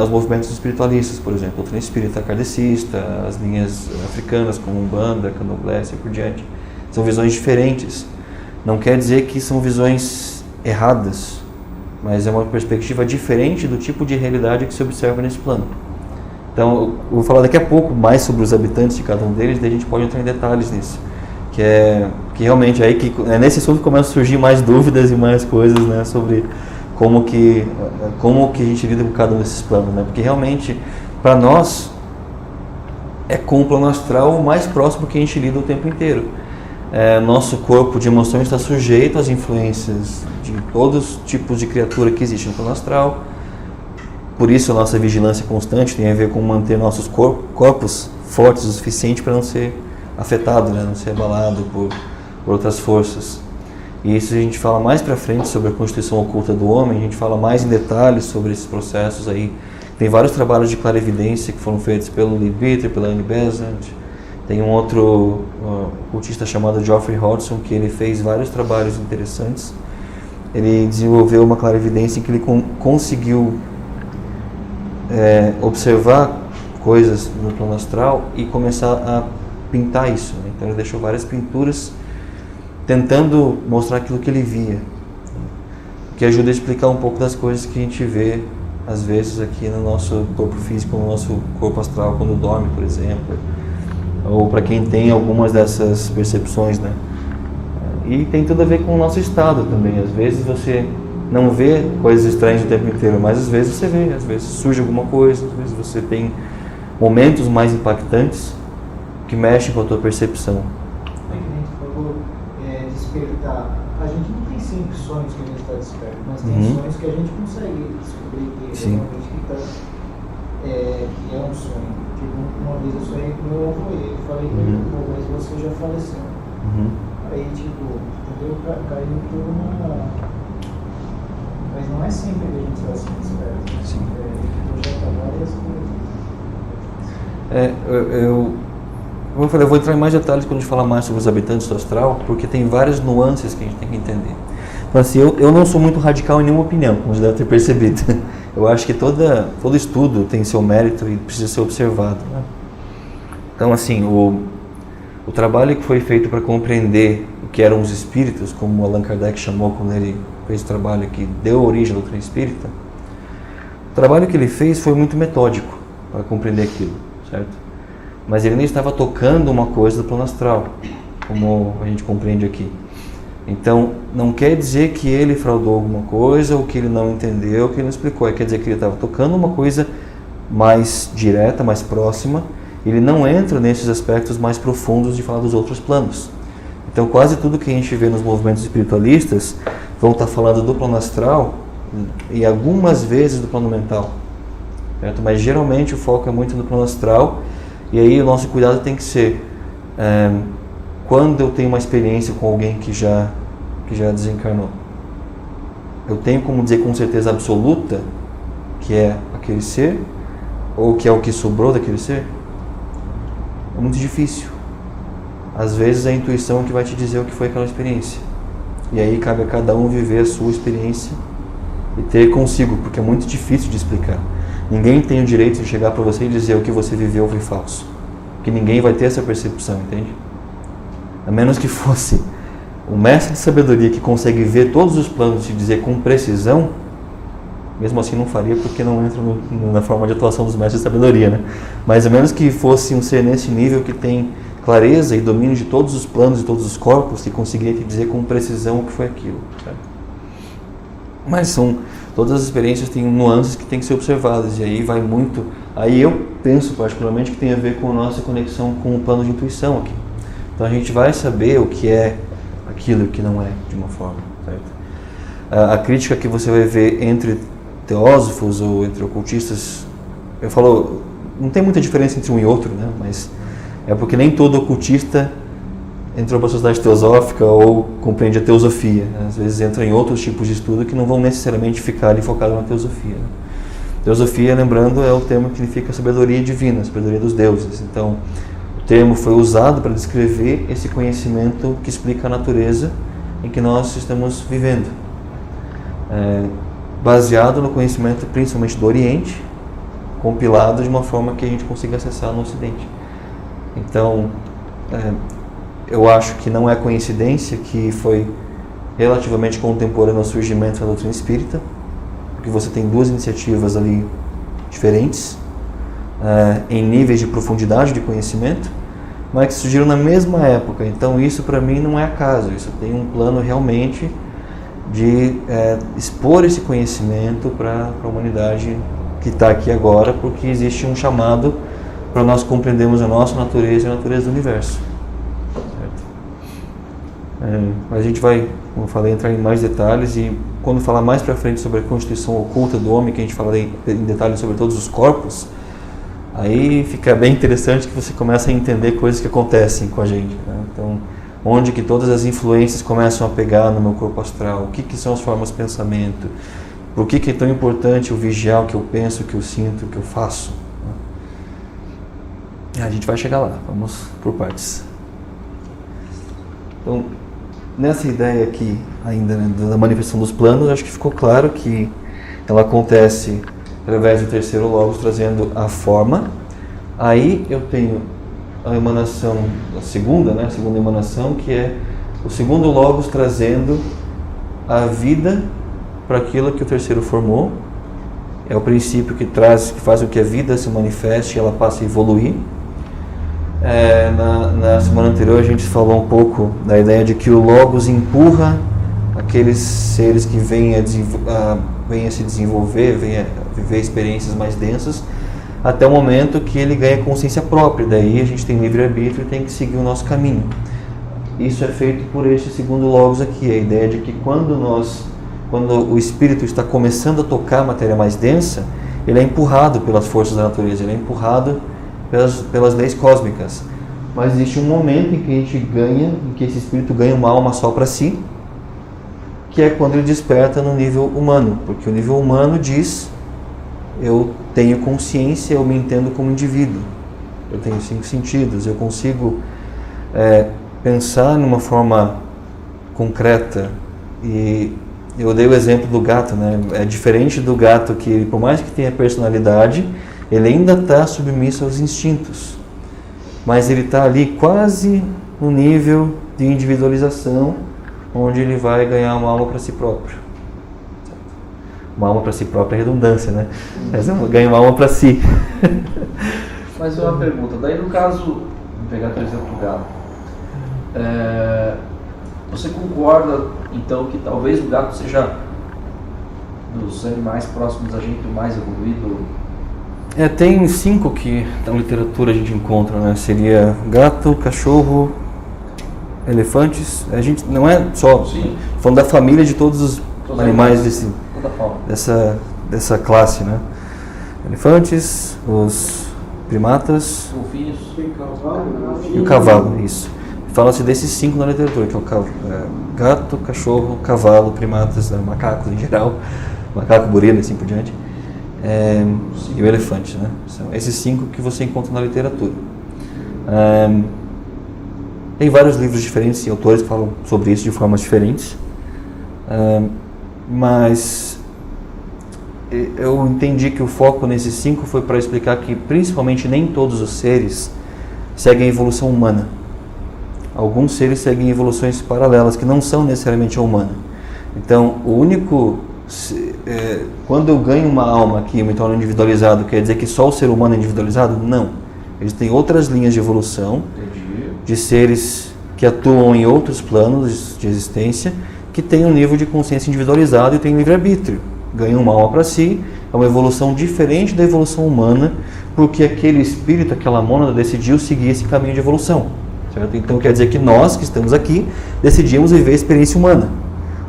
os movimentos espiritualistas, por exemplo, a doutrina espírita kardecista, as linhas africanas como Umbanda, Candomblé, assim por diante. São visões diferentes. Não quer dizer que são visões erradas, mas é uma perspectiva diferente do tipo de realidade que se observa nesse plano. Então, eu vou falar daqui a pouco mais sobre os habitantes de cada um deles, daí a gente pode entrar em detalhes nisso. Que realmente aí que nesse assunto começam a surgir mais dúvidas e mais coisas, né, sobre como que a gente lida com cada um desses planos, né? Porque realmente para nós é com o plano astral o mais próximo que a gente lida o tempo inteiro. Nosso corpo de emoções está sujeito às influências de todos os tipos de criatura que existem no plano astral. Por isso a nossa vigilância constante tem a ver com manter nossos corpos fortes o suficiente para não ser afetado, né? Não ser abalado por outras forças. E isso a gente fala mais para frente sobre a constituição oculta do homem, a gente fala mais em detalhes sobre esses processos aí. Tem vários trabalhos de clarividência que foram feitos pelo Lee Bitter, pela Annie Besant. Tem um outro ocultista chamado Geoffrey Hodgson, que ele fez vários trabalhos interessantes. Ele desenvolveu uma clarividência em que ele conseguiu observar coisas no plano astral e começar a pintar isso, né? Então ele deixou várias pinturas tentando mostrar aquilo que ele via, que ajuda a explicar um pouco das coisas que a gente vê às vezes aqui no nosso corpo físico, no nosso corpo astral quando dorme, por exemplo, ou para quem tem algumas dessas percepções, né? E tem tudo a ver com o nosso estado também. Às vezes você não vê coisas estranhas o tempo inteiro, mas às vezes você vê, às vezes surge alguma coisa, às vezes você tem momentos mais impactantes que mexem com a tua percepção. Despertar. A gente não tem sempre sonhos que a gente está desperto, mas tem sonhos que a gente consegue descobrir que realmente que é um sonho. Tipo, uma vez eu sonhei com meu avô, eu falei com ele, mas você já faleceu. Aí, tipo, entendeu? Caiu por uma... Mas não é sempre que a gente está assim desperto. A gente projeta várias coisas. Como eu falei, eu vou entrar em mais detalhes quando a gente falar mais sobre os habitantes do astral, porque tem várias nuances que a gente tem que entender. Então, assim, eu não sou muito radical em nenhuma opinião, como você deve ter percebido. Eu acho que todo estudo tem seu mérito e precisa ser observado, né? Então, assim, o trabalho que foi feito para compreender o que eram os espíritos, como Allan Kardec chamou quando ele fez o trabalho que deu origem à doutrina espírita, o trabalho que ele fez foi muito metódico para compreender aquilo, certo? Mas ele nem estava tocando uma coisa do plano astral, como a gente compreende aqui. Então, não quer dizer que ele fraudou alguma coisa, ou que ele não entendeu, ou que ele não explicou. Quer dizer que ele estava tocando uma coisa mais direta, mais próxima. Ele não entra nesses aspectos mais profundos de falar dos outros planos. Então, quase tudo que a gente vê nos movimentos espiritualistas vão estar falando do plano astral e algumas vezes do plano mental, certo? Mas geralmente o foco é muito no plano astral. E aí o nosso cuidado tem que ser, quando eu tenho uma experiência com alguém que já desencarnou, eu tenho como dizer com certeza absoluta que é aquele ser, ou que é o que sobrou daquele ser? É muito difícil. Às vezes é a intuição que vai te dizer o que foi aquela experiência. E aí cabe a cada um viver a sua experiência e ter consigo, porque é muito difícil de explicar. Ninguém tem o direito de chegar para você e dizer o que você viveu foi falso. Porque ninguém vai ter essa percepção, entende? A menos que fosse o mestre de sabedoria que consegue ver todos os planos e dizer com precisão, mesmo assim não faria, porque não entra na forma de atuação dos mestres de sabedoria, né? Mas a menos que fosse um ser nesse nível que tem clareza e domínio de todos os planos e todos os corpos, que conseguiria te dizer com precisão o que foi aquilo, certo? Mas todas as experiências têm nuances que têm que ser observadas, e aí vai muito... Aí eu penso particularmente que tem a ver com a nossa conexão com o plano de intuição aqui. Então a gente vai saber o que é aquilo e o que não é, de uma forma, certo? A crítica que você vai ver entre teósofos ou entre ocultistas, eu falo, não tem muita diferença entre um e outro, né? Mas é porque nem todo ocultista entrou para a sociedade teosófica ou compreende a teosofia. Às vezes entra em outros tipos de estudo que não vão necessariamente ficar ali focados na teosofia, né? Teosofia, lembrando, é o termo que significa sabedoria divina, sabedoria dos deuses. Então, o termo foi usado para descrever esse conhecimento que explica a natureza em que nós estamos vivendo. Baseado no conhecimento principalmente do Oriente, compilado de uma forma que a gente consiga acessar no Ocidente. Então, eu acho que não é coincidência que foi relativamente contemporâneo ao surgimento da doutrina espírita, porque você tem duas iniciativas ali diferentes, em níveis de profundidade de conhecimento, mas que surgiram na mesma época. Então isso para mim não é acaso, isso tem um plano realmente de expor esse conhecimento para a humanidade que está aqui agora, porque existe um chamado para nós compreendermos a nossa natureza e a natureza do universo. Mas a gente vai, como eu falei, entrar em mais detalhes, e quando falar mais para frente sobre a constituição oculta do homem, que a gente fala em detalhes sobre todos os corpos, aí fica bem interessante que você começa a entender coisas que acontecem com a gente, né? Então, onde que todas as influências começam a pegar no meu corpo astral, o que são as formas de pensamento, por que é tão importante eu vigiar o que eu penso, o que eu sinto, o que eu faço, né? A gente vai chegar lá, vamos por partes. Então, nessa ideia aqui, ainda, né, da manifestação dos planos, acho que ficou claro que ela acontece através do terceiro logos, trazendo a forma. Aí eu tenho a emanação, a segunda emanação, que é o segundo logos trazendo a vida para aquilo que o terceiro formou. É o princípio que faz com que a vida se manifeste e ela passe a evoluir. Na semana anterior a gente falou um pouco da ideia de que o Logos empurra aqueles seres que vêm a se desenvolver, vêm a viver experiências mais densas, até o momento que ele ganha consciência própria. Daí a gente tem livre-arbítrio e tem que seguir o nosso caminho. Isso é feito por este segundo Logos aqui, a ideia de que quando o espírito está começando a tocar a matéria mais densa, ele é empurrado pelas forças da natureza, ele é empurrado pelas leis cósmicas. Mas existe um momento em que esse espírito ganha uma alma só para si, que é quando ele desperta no nível humano, porque o nível humano diz: eu tenho consciência, eu me entendo como indivíduo, eu tenho 5 sentidos, eu consigo pensar numa forma concreta. E eu dei o exemplo do gato, né? É diferente do gato que, por mais que tenha personalidade, ele ainda está submisso aos instintos, mas ele está ali quase no nível de individualização, onde ele vai ganhar uma alma para si próprio. Uma alma para si própria é redundância, né? Mas ganha uma alma para si. Mas uma pergunta, daí no caso, vou pegar por exemplo o gato, você concorda então que talvez o gato seja dos animais próximos a gente o mais evoluído? Tem 5 que na literatura a gente encontra, né? Seria gato, cachorro, elefantes. A gente não é só falando da família de todos os animais dessa classe, né? Elefantes, os primatas, golfinhos, e o cavalo, isso. Fala-se desses 5 na literatura, que é o gato, cachorro, cavalo, primatas, macacos em geral, macaco, gorila e assim por diante. E o elefante, né? São esses 5 que você encontra na literatura. Tem vários livros diferentes e autores que falam sobre isso de formas diferentes, mas eu entendi que o foco nesses 5 foi para explicar que principalmente nem todos os seres seguem a evolução humana. Alguns seres seguem evoluções paralelas que não são necessariamente a humana. Então, quando eu ganho uma alma aqui e me torno individualizado, quer dizer que só o ser humano é individualizado? Não. Existem outras linhas de evolução. Entendi. De seres que atuam em outros planos de existência, que têm um nível de consciência individualizado e têm livre-arbítrio. Ganham uma alma para si, é uma evolução diferente da evolução humana, porque aquele espírito, aquela mônada decidiu seguir esse caminho de evolução. Certo? Então quer dizer que nós que estamos aqui decidimos viver a experiência humana.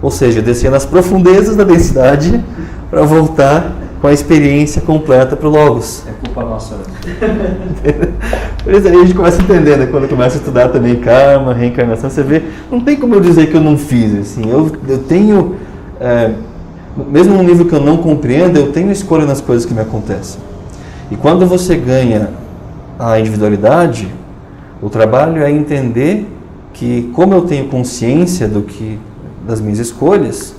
Ou seja, descer nas profundezas da densidade para voltar com a experiência completa para o Logos. É culpa nossa. Por isso aí a gente começa a entender, né? Quando começa a estudar também karma, reencarnação, você vê, não tem como eu dizer que eu não fiz. Assim, eu tenho mesmo no nível que eu não compreendo, eu tenho escolha nas coisas que me acontecem. E quando você ganha a individualidade, o trabalho é entender que, como eu tenho consciência das minhas escolhas,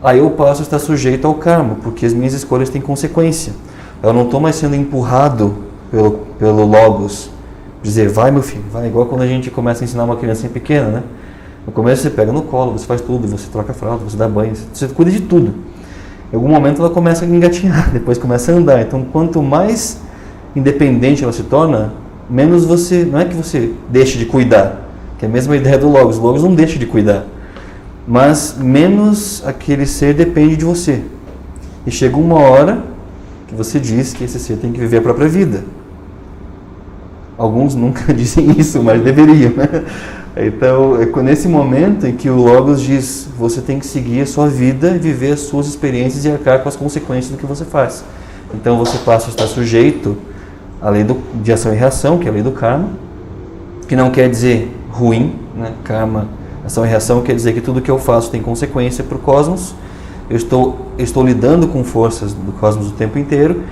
aí eu passo a estar sujeito ao karma, porque as minhas escolhas têm consequência. Eu não estou mais sendo empurrado pelo logos, dizer, vai meu filho, vai, igual quando a gente começa a ensinar uma criancinha pequena, né? No começo você pega no colo, você faz tudo, você troca a fralda, você dá banho, você cuida de tudo. Em algum momento ela começa a engatinhar, depois começa a andar. Então, quanto mais independente ela se torna, menos você, não é que você deixe de cuidar, que é a mesma ideia do Logos. O Logos não deixa de cuidar, mas menos aquele ser depende de você. E chega uma hora que você diz que esse ser tem que viver a própria vida. Alguns nunca dizem isso, mas deveriam, né? Então, é nesse momento em que o Logos diz, você tem que seguir a sua vida, viver as suas experiências e arcar com as consequências do que você faz. Então você passa a estar sujeito à lei de ação e reação, que é a lei do karma, que não quer dizer ruim, né? Karma, ação e reação quer dizer que tudo que eu faço tem consequência para o cosmos. Eu estou lidando com forças do cosmos o tempo inteiro,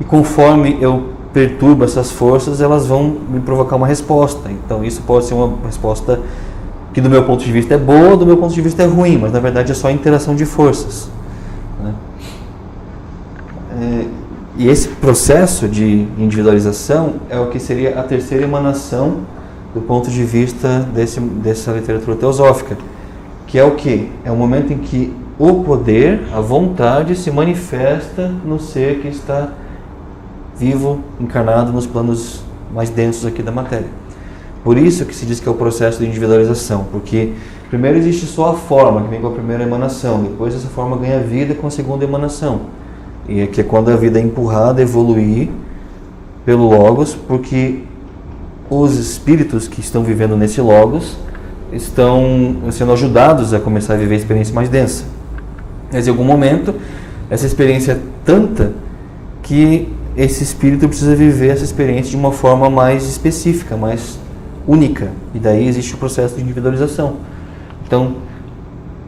e conforme eu perturbo essas forças, elas vão me provocar uma resposta. Então isso pode ser uma resposta que do meu ponto de vista é boa, do meu ponto de vista é ruim, mas na verdade é só interação de forças, né? E esse processo de individualização é o que seria a terceira emanação do ponto de vista dessa literatura teosófica, que é o quê? É o momento em que o poder, a vontade, se manifesta no ser que está vivo, encarnado nos planos mais densos aqui da matéria. Por isso que se diz que é o processo de individualização, porque primeiro existe só a forma, que vem com a primeira emanação, depois essa forma ganha vida com a segunda emanação, e é que é quando a vida é empurrada a evoluir pelo Logos, porque os espíritos que estão vivendo nesse Logos estão sendo ajudados a começar a viver a experiência mais densa. Mas em algum momento, essa experiência é tanta que esse espírito precisa viver essa experiência de uma forma mais específica, mais única. E daí existe o processo de individualização. Então,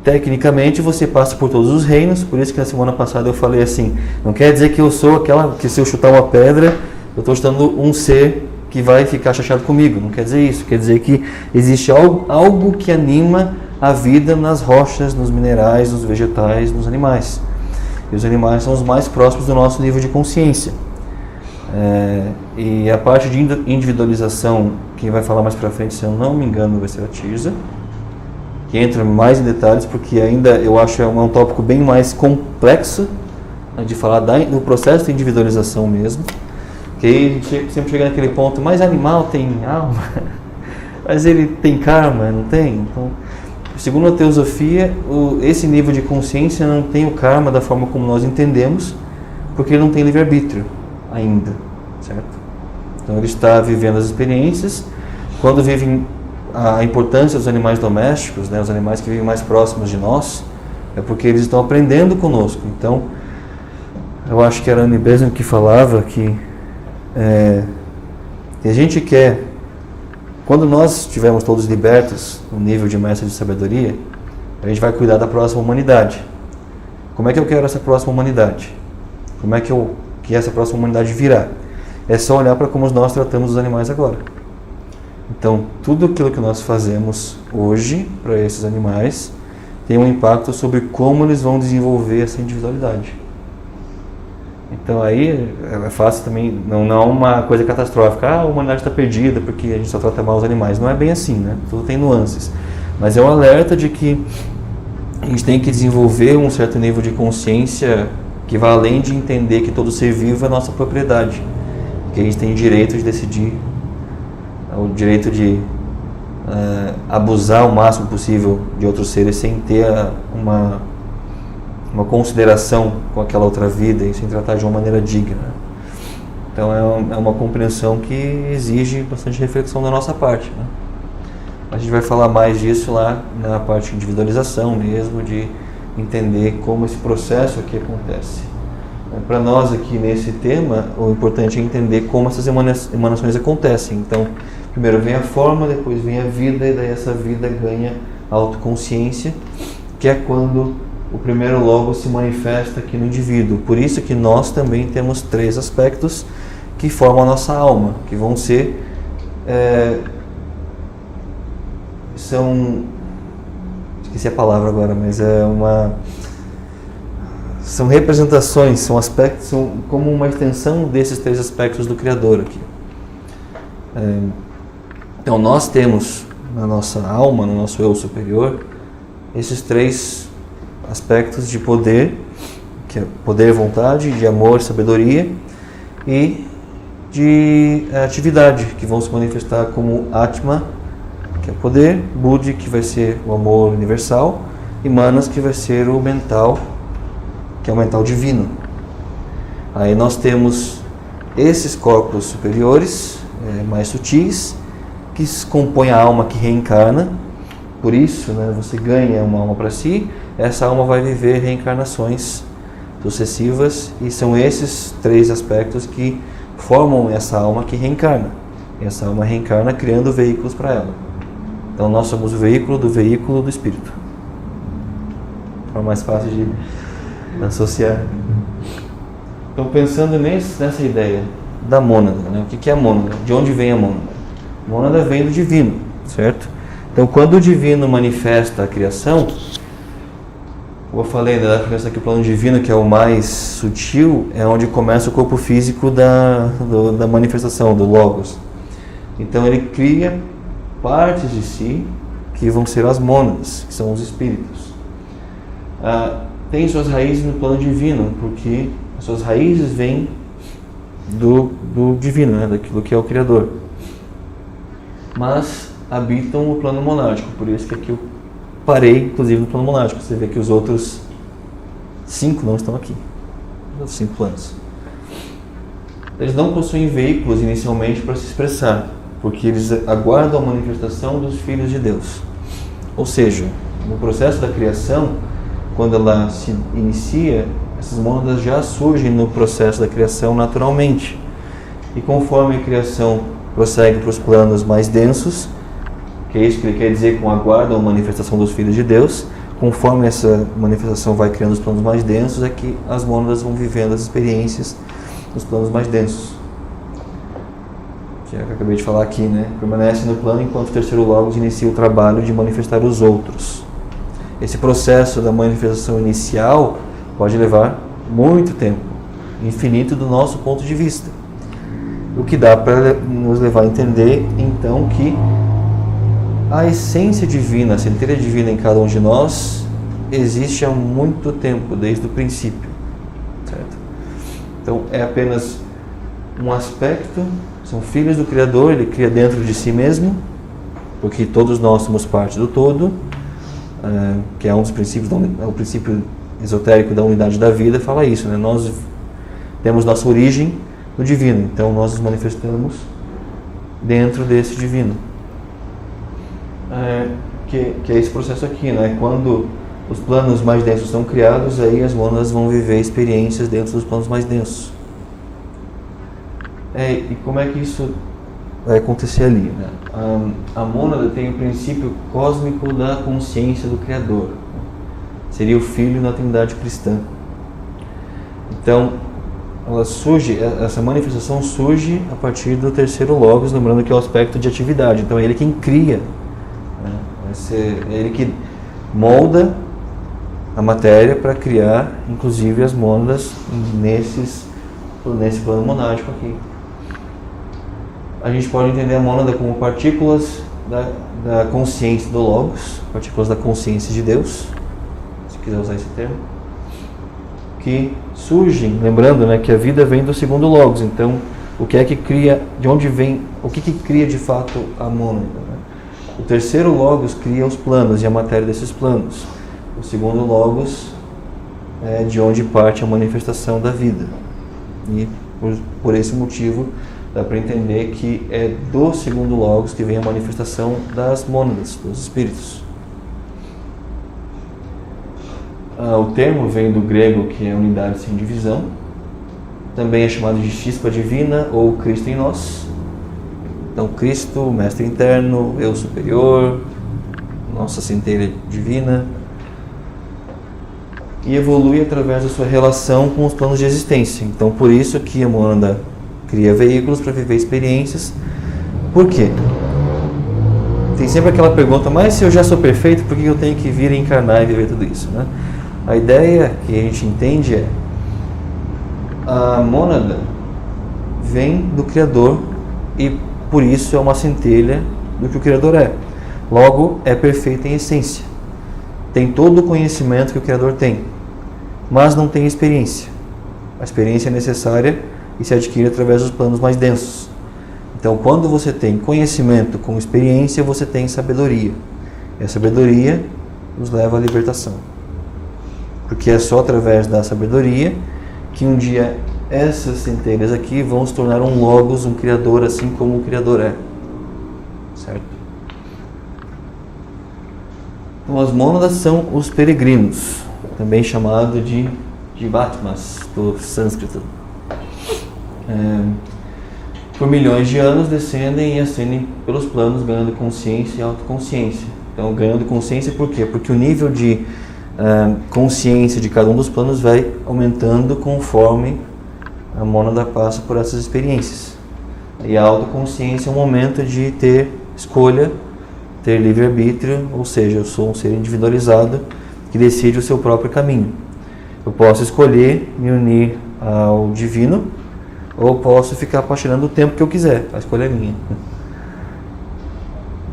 tecnicamente, você passa por todos os reinos. Por isso que na semana passada eu falei assim, não quer dizer que eu sou aquela que se eu chutar uma pedra, eu estou chutando um ser que vai ficar chateado comigo. Não quer dizer isso. Quer dizer que existe algo que anima a vida nas rochas, nos minerais, nos vegetais, nos animais. E os animais são os mais próximos do nosso nível de consciência. E a parte de individualização, quem vai falar mais pra frente, se eu não me engano, vai ser a Tirza, que entra mais em detalhes, porque ainda eu acho um tópico bem mais complexo, né, de falar do processo de individualização mesmo, que aí a gente sempre chega naquele ponto, mas animal tem alma, mas ele tem karma, não tem? Então, segundo a teosofia, esse nível de consciência não tem o karma da forma como nós entendemos, porque ele não tem livre-arbítrio ainda, certo? Então ele está vivendo as experiências. Quando vivem a importância dos animais domésticos, né, os animais que vivem mais próximos de nós, é porque eles estão aprendendo conosco. Então, eu acho que era Annie Besant que falava que a gente quer, quando nós estivermos todos libertos no nível de mestre de sabedoria, a gente vai cuidar da próxima humanidade. Como é que eu quero essa próxima humanidade? Como é que essa próxima humanidade virá? É só olhar para como nós tratamos os animais agora. Então, tudo aquilo que nós fazemos hoje para esses animais tem um impacto sobre como eles vão desenvolver essa individualidade. Então aí é fácil também, não é uma coisa catastrófica, a humanidade está perdida porque a gente só trata mal os animais. Não é bem assim, né? Tudo tem nuances. Mas é um alerta de que a gente tem que desenvolver um certo nível de consciência que vai além de entender que todo ser vivo é nossa propriedade, que a gente tem direito de decidir, o direito de abusar o máximo possível de outros seres sem ter uma consideração com aquela outra vida e sem tratar de uma maneira digna. Então é uma compreensão que exige bastante reflexão da nossa parte, né? A gente vai falar mais disso lá na parte de individualização mesmo, de entender como esse processo aqui acontece. Para nós aqui nesse tema, o importante é entender como essas emanações acontecem. Então, primeiro vem a forma, depois vem a vida, e daí essa vida ganha autoconsciência, que é quando o primeiro logo se manifesta aqui no indivíduo. Por isso que nós também temos 3 aspectos que formam a nossa alma, que vão ser esqueci a palavra agora, mas são representações, são aspectos, são como uma extensão desses 3 aspectos do Criador aqui. Então nós temos na nossa alma, no nosso eu superior, esses 3 aspectos de poder, que é poder, vontade, de amor, sabedoria, e de atividade, que vão se manifestar como Atma, que é poder, Buddhi, que vai ser o amor universal, e Manas, que vai ser o mental, que é o mental divino. Aí nós temos esses corpos superiores, mais sutis, que compõem a alma que reencarna. Por isso, né, você ganha uma alma para si, essa alma vai viver reencarnações sucessivas, e são esses 3 aspectos que formam essa alma que reencarna. E essa alma reencarna criando veículos para ela. Então nós somos o veículo do espírito. É mais fácil de associar. Então, pensando nessa ideia da mônada, né? O que é a mônada? De onde vem a mônada? A mônada vem do divino, certo? Então, quando o divino manifesta a criação, como eu falei, da diferença aqui, o plano divino, que é o mais sutil, é onde começa o corpo físico da manifestação, do Logos. Então, ele cria partes de si que vão ser as mônadas, que são os espíritos. Tem suas raízes no plano divino, porque as suas raízes vêm do divino, né, daquilo que é o Criador. Mas habitam o plano monástico, por isso que aqui eu parei, inclusive, no plano monástico. Você vê que os outros 5 não estão aqui, os 5 planos. Eles não possuem veículos inicialmente para se expressar, porque eles aguardam a manifestação dos filhos de Deus. Ou seja, no processo da criação, quando ela se inicia, essas mônadas já surgem no processo da criação naturalmente. E conforme a criação prossegue para os planos mais densos, que é isso que ele quer dizer com aguardam a manifestação dos filhos de Deus, conforme essa manifestação vai criando os planos mais densos, é que as mônadas vão vivendo as experiências nos planos mais densos. Que é o que eu acabei de falar aqui, né? Permanece no plano enquanto o terceiro Logos inicia o trabalho de manifestar os outros. Esse processo da manifestação inicial pode levar muito tempo, infinito do nosso ponto de vista. O que dá para nos levar a entender, então, que a essência divina, a centelha divina em cada um de nós existe há muito tempo, desde o princípio, certo? Então, é apenas um aspecto. São filhos do Criador, ele cria dentro de si mesmo, porque todos nós somos parte do todo, que é um dos princípios, o princípio esotérico da unidade da vida, fala isso, né? Nós temos nossa origem no divino, então nós nos manifestamos dentro desse divino. Que é esse processo aqui, né? Quando os planos mais densos são criados, aí as mônadas vão viver experiências dentro dos planos mais densos. E como é que isso vai acontecer ali, né? A mônada tem o princípio cósmico da consciência do Criador. Seria o Filho na Trindade cristã. Então, essa manifestação surge a partir do terceiro Logos, lembrando que é o aspecto de atividade. Então, é ele quem cria, né? É ele que molda a matéria para criar, inclusive, as mônadas nesse plano monástico aqui. A gente pode entender a mônada como partículas da consciência do Logos, partículas da consciência de Deus, se quiser usar esse termo, que surgem, lembrando, né, que a vida vem do segundo Logos. Então, o que é que cria, de onde vem, o que cria de fato a mônada, né? O terceiro Logos cria os planos e a matéria desses planos. O segundo Logos é de onde parte a manifestação da vida. E por esse motivo, dá para entender que é do segundo Logos que vem a manifestação das mônadas, dos espíritos. O termo vem do grego, que é unidade sem divisão. Também é chamado de chispa divina ou Cristo em nós. Então, Cristo, o mestre interno, eu superior, nossa centelha divina. e evolui através da sua relação com os planos de existência. Então, por isso que a mônada cria veículos para viver experiências. Por quê? Tem sempre aquela pergunta, mas se eu já sou perfeito, por que eu tenho que vir encarnar e viver tudo isso, né? A ideia que a gente entende é: a mônada vem do Criador e por isso é uma centelha do que o Criador é. Logo, é perfeita em essência. Tem todo o conhecimento que o Criador tem, mas não tem experiência. A experiência é necessária e se adquire através dos planos mais densos. Então, quando você tem conhecimento com experiência, você tem sabedoria. E a sabedoria nos leva à libertação. Porque é só através da sabedoria que um dia essas centelhas aqui vão se tornar um logos, um criador, assim como o Criador é. Certo? Então, as mônadas são os peregrinos, também chamado de Jivatmas, do sânscrito. Por milhões de anos descendem e ascendem pelos planos, ganhando consciência e autoconsciência. Então, ganhando consciência por quê? Porque o nível de consciência de cada um dos planos vai aumentando conforme a mônada passa por essas experiências. E a autoconsciência é um momento de ter escolha, ter livre-arbítrio, ou seja, eu sou um ser individualizado que decide o seu próprio caminho. Eu posso escolher me unir ao divino, ou posso ficar apaixonando o tempo que eu quiser. A escolha é minha.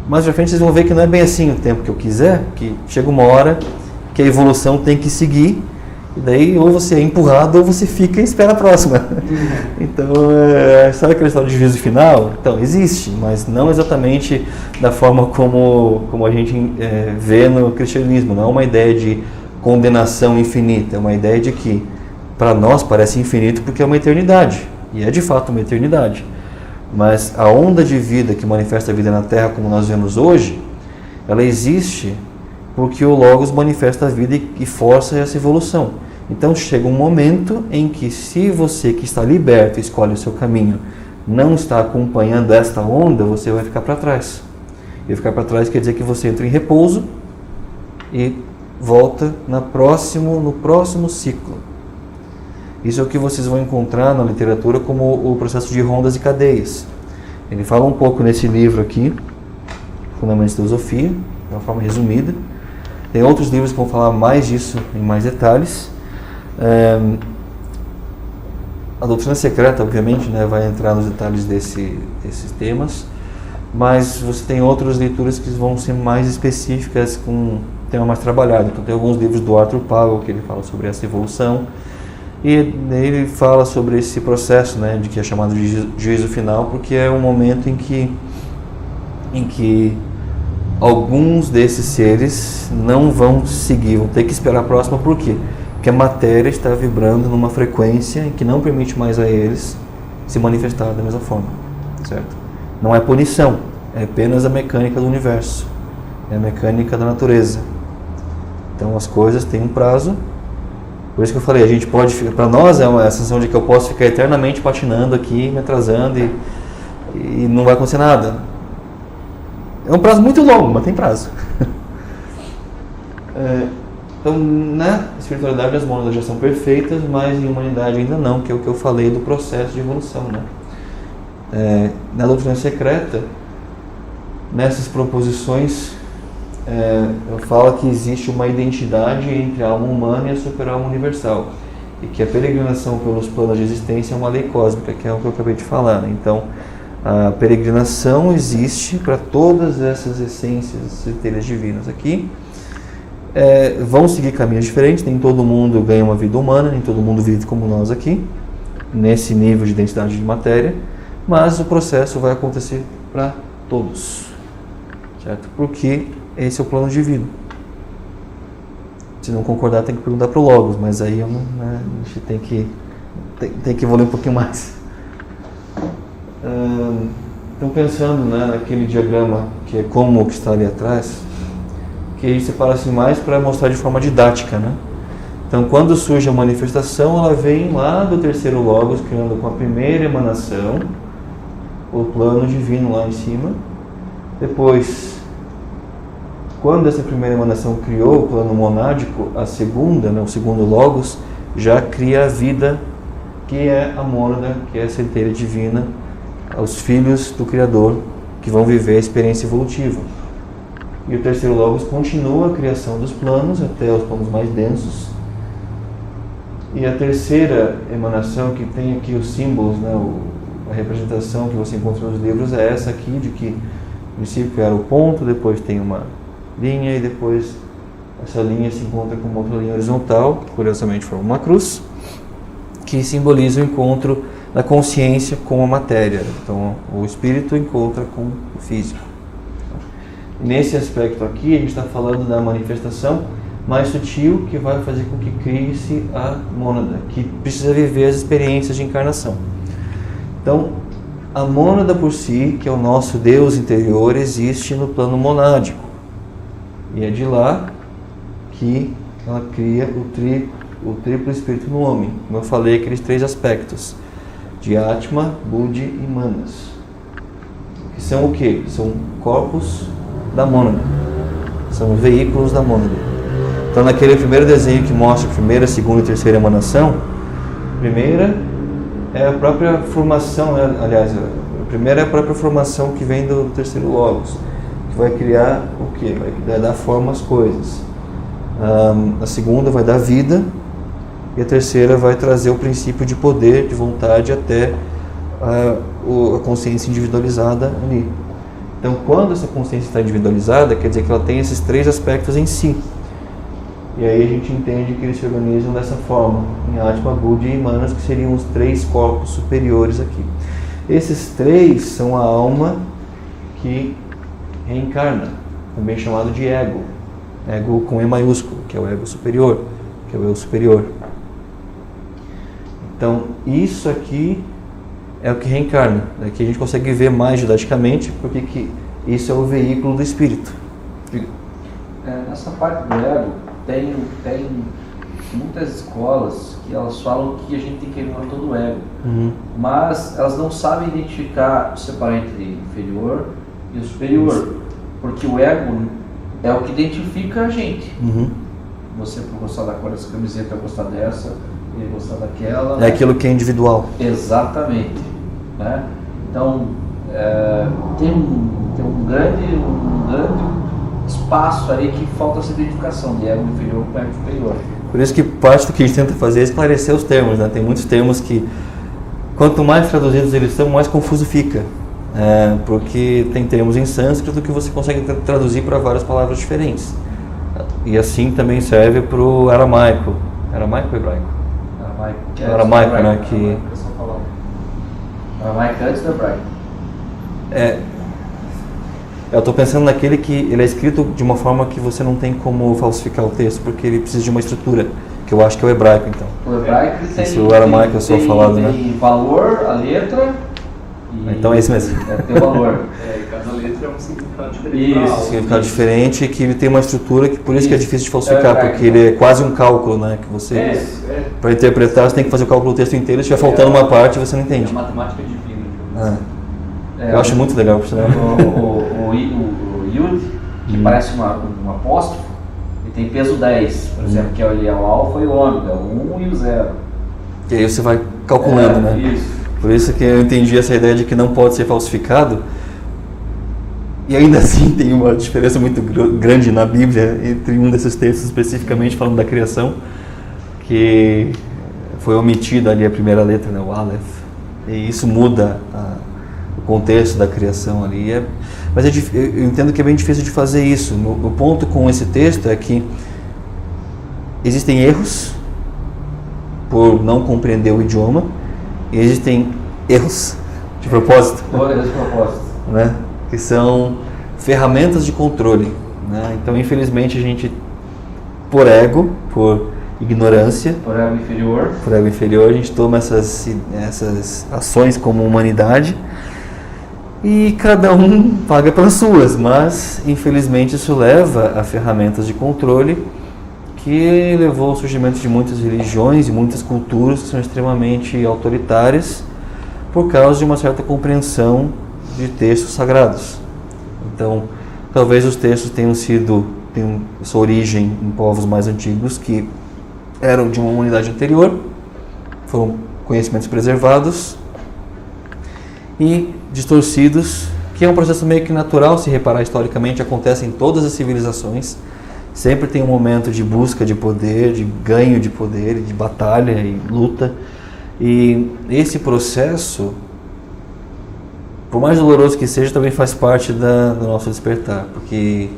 Mais pra frente vocês vão ver que não é bem assim o tempo que eu quiser, que chega uma hora que a evolução tem que seguir, e daí ou você é empurrado ou você fica e espera a próxima. Então, sabe aquela história de juízo final? Então, existe, mas não exatamente da forma como a gente vê no cristianismo. Não é uma ideia de condenação infinita, é uma ideia de que para nós parece infinito porque é uma eternidade. E é de fato uma eternidade. Mas a onda de vida que manifesta a vida na Terra como nós vemos hoje, ela existe porque o Logos manifesta a vida e força essa evolução. Então chega um momento em que, se você que está liberto escolhe o seu caminho, não está acompanhando esta onda, você vai ficar para trás. E ficar para trás quer dizer que você entra em repouso e volta no próximo ciclo. Isso é o que vocês vão encontrar na literatura como o processo de rondas e cadeias. Ele fala um pouco nesse livro aqui, Fundamentos de Teosofia, de uma forma resumida. Tem outros livros que vão falar mais disso em mais detalhes. A doutrina secreta, obviamente, vai entrar nos detalhes desses temas, mas você tem outras leituras que vão ser mais específicas, com um tema mais trabalhado. Então tem alguns livros do Arthur Powell que ele fala sobre essa evolução, e ele fala sobre esse processo, de que é chamado de juízo final, porque é um momento em que alguns desses seres não vão seguir, vão ter que esperar a próxima. Por quê? Porque a matéria está vibrando numa frequência que não permite mais a eles se manifestar da mesma forma, certo? Não é punição, é apenas a mecânica do universo, é a mecânica da natureza. Então as coisas têm um prazo. Por isso que eu falei, a gente pode, para nós é uma sensação de que eu posso ficar eternamente patinando aqui, me atrasando e não vai acontecer nada. É um prazo muito longo, mas tem prazo. Então, na espiritualidade as mônadas já são perfeitas, mas em humanidade ainda não, que é o que eu falei do processo de evolução. Na doutrina secreta, nessas proposições, eu falo que existe uma identidade entre a alma humana e a super-alma universal, e que a peregrinação pelos planos de existência é uma lei cósmica, que é o que eu acabei de falar. Então, a peregrinação existe para todas essas essências, centelhas divinas aqui. Vão seguir caminhos diferentes, nem todo mundo ganha uma vida humana, nem todo mundo vive como nós aqui, nesse nível de densidade de matéria, mas o processo vai acontecer para todos, certo? Porque esse é o plano divino. Se não concordar, tem que perguntar para o Logos, mas aí a gente tem que evoluir um pouquinho mais. Então, pensando naquele diagrama que é como o que está ali atrás, que aí separa assim mais para mostrar de forma didática, Então, quando surge a manifestação, ela vem lá do terceiro Logos, criando com a primeira emanação o plano divino lá em cima. Depois quando essa primeira emanação criou o plano monádico, a segunda, né, o segundo Logos, já cria a vida, que é a mônada, que é a centelha divina, os filhos do Criador, que vão viver a experiência evolutiva. E o terceiro Logos continua a criação dos planos, até os planos mais densos. E a terceira emanação, que tem aqui os símbolos, né, a representação que você encontra nos livros, é essa aqui, de que no princípio era o ponto, depois tem uma linha, e depois essa linha se encontra com uma outra linha horizontal, que curiosamente forma uma cruz, que simboliza o encontro da consciência com a matéria. Então o espírito encontra com o físico. Nesse aspecto aqui, a gente está falando da manifestação mais sutil, que vai fazer com que crie-se a mônada, que precisa viver as experiências de encarnação. Então, a mônada por si, que é o nosso Deus interior, existe no plano monádico. E é de lá que ela cria o triplo espírito no homem. Como eu falei, aqueles três aspectos, de Atma, Buddhi e Manas. Que são o quê? São corpos da mônada. São veículos da mônada. Então, naquele primeiro desenho que mostra a primeira, segunda e terceira emanação, a primeira é a própria formação, né? Aliás, a primeira é a própria formação que vem do terceiro Logos, que vai criar o quê? Vai dar forma às coisas. A segunda vai dar vida, e a terceira vai trazer o princípio de poder, de vontade, até a consciência individualizada ali. Então, quando essa consciência está individualizada, quer dizer que ela tem esses três aspectos em si. E aí a gente entende que eles se organizam dessa forma, em Atma, Buddhi e Manas, que seriam os três corpos superiores aqui. Esses três são a alma que reencarna, também chamado de ego. Ego com E maiúsculo, que é o ego superior, que é o eu superior. Então, isso aqui é o que reencarna. Aqui a gente consegue ver mais didaticamente, porque que isso é o veículo do espírito. Nessa parte do ego, tem muitas escolas que elas falam que a gente tem que eliminar todo o ego, mas elas não sabem identificar, separar entre inferior e o superior, porque o ego é o que identifica a gente. Você, por gostar da cor dessa camiseta, gostar dessa, ele gostar daquela. É aquilo que é individual. Exatamente. Né? Então, tem um grande espaço aí que falta essa identificação de ego inferior com ego superior. Por isso que parte do que a gente tenta fazer é esclarecer os termos, né? Tem muitos termos que, quanto mais traduzidos eles são, mais confuso fica. Porque tem termos em sânscrito que você consegue traduzir para várias palavras diferentes. E assim também serve para o aramaico. Aramaico ou hebraico? Aramaico, né? Que... Aramaico antes do hebraico. Eu estou pensando naquele que ele é escrito de uma forma que você não tem como falsificar o texto, porque ele precisa de uma estrutura, que eu acho que é o hebraico, então. O hebraico tem, o aramaico é só falado, né? Tem valor, a letra. Então é esse mesmo. Tem valor. Cada letra é um significado diferente. Isso, significado diferente, e que ele tem uma estrutura que por isso que é difícil de falsificar, porque ele é quase um cálculo, né? Que você, para interpretar, você tem que fazer o cálculo do texto inteiro, se estiver faltando uma parte, você não entende. É matemática divina. Eu acho muito legal, por sinal. O Yud, que parece um apóstrofo, ele tem peso 10, por exemplo, que é o alfa e o ômega, o 1 e o 0. E aí você vai calculando, né? Isso. Por isso que eu entendi essa ideia de que não pode ser falsificado. E ainda assim tem uma diferença muito grande na Bíblia entre um desses textos, especificamente falando da criação, que foi omitida ali a primeira letra, né, o Aleph. E isso muda o contexto da criação ali. Mas eu entendo que é bem difícil de fazer isso. O ponto com esse texto é que existem erros por não compreender o idioma, e existem erros de propósito, né? Que são ferramentas de controle, né? Então, infelizmente, a gente, por ego, por ignorância, por ego inferior, a gente toma essas ações como humanidade, e cada um paga pelas suas, mas infelizmente isso leva a ferramentas de controle, que levou ao surgimento de muitas religiões e muitas culturas que são extremamente autoritárias por causa de uma certa compreensão de textos sagrados. Então talvez os textos tenham sua origem em povos mais antigos que eram de uma humanidade anterior, foram conhecimentos preservados e distorcidos, que é um processo meio que natural, se reparar historicamente, acontece em todas as civilizações. Sempre tem um momento de busca de poder, de ganho de poder, de batalha e luta. E esse processo, por mais doloroso que seja, também faz parte do nosso despertar, porque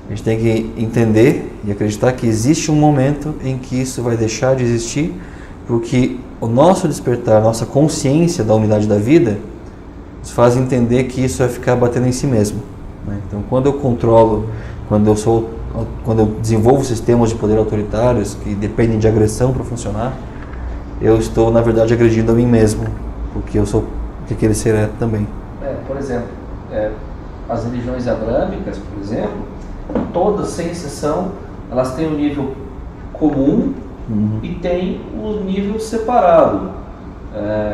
a gente tem que entender e acreditar que existe um momento em que isso vai deixar de existir, porque o nosso despertar, a nossa consciência da unidade da vida, nos faz entender que isso vai ficar batendo em si mesmo, né? Então, quando eu controlo, quando eu desenvolvo sistemas de poder autoritários que dependem de agressão para funcionar, eu estou, na verdade, agredindo a mim mesmo, porque eu sou o que aquele ser é também. Por exemplo, as religiões abrâmicas, por exemplo, todas, sem exceção, elas têm um nível comum e tem um nível separado.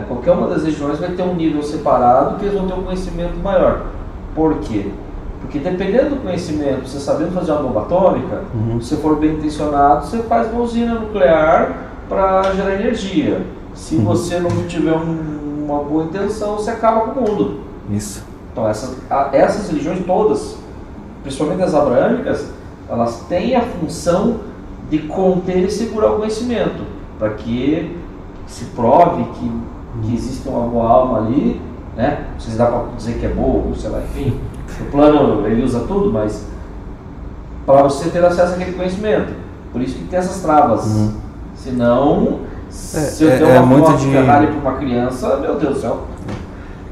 Qualquer uma das religiões vai ter um nível separado que eles vão ter um conhecimento maior. Por quê? Porque dependendo do conhecimento, você sabendo fazer uma bomba atômica, se for bem intencionado, você faz uma usina nuclear para gerar energia. Se você não tiver uma boa intenção, você acaba com o mundo. Isso. Então essas religiões todas, principalmente as abrâmicas, elas têm a função de conter e segurar o conhecimento, para que se prove que existe uma boa alma ali, né? Não sei se dá para dizer que é boa, ou sei lá, enfim. O plano ele usa tudo, mas para você ter acesso àquele conhecimento. Por isso que tem essas travas. Senão, se eu der uma Ferrari para uma criança, meu Deus do céu.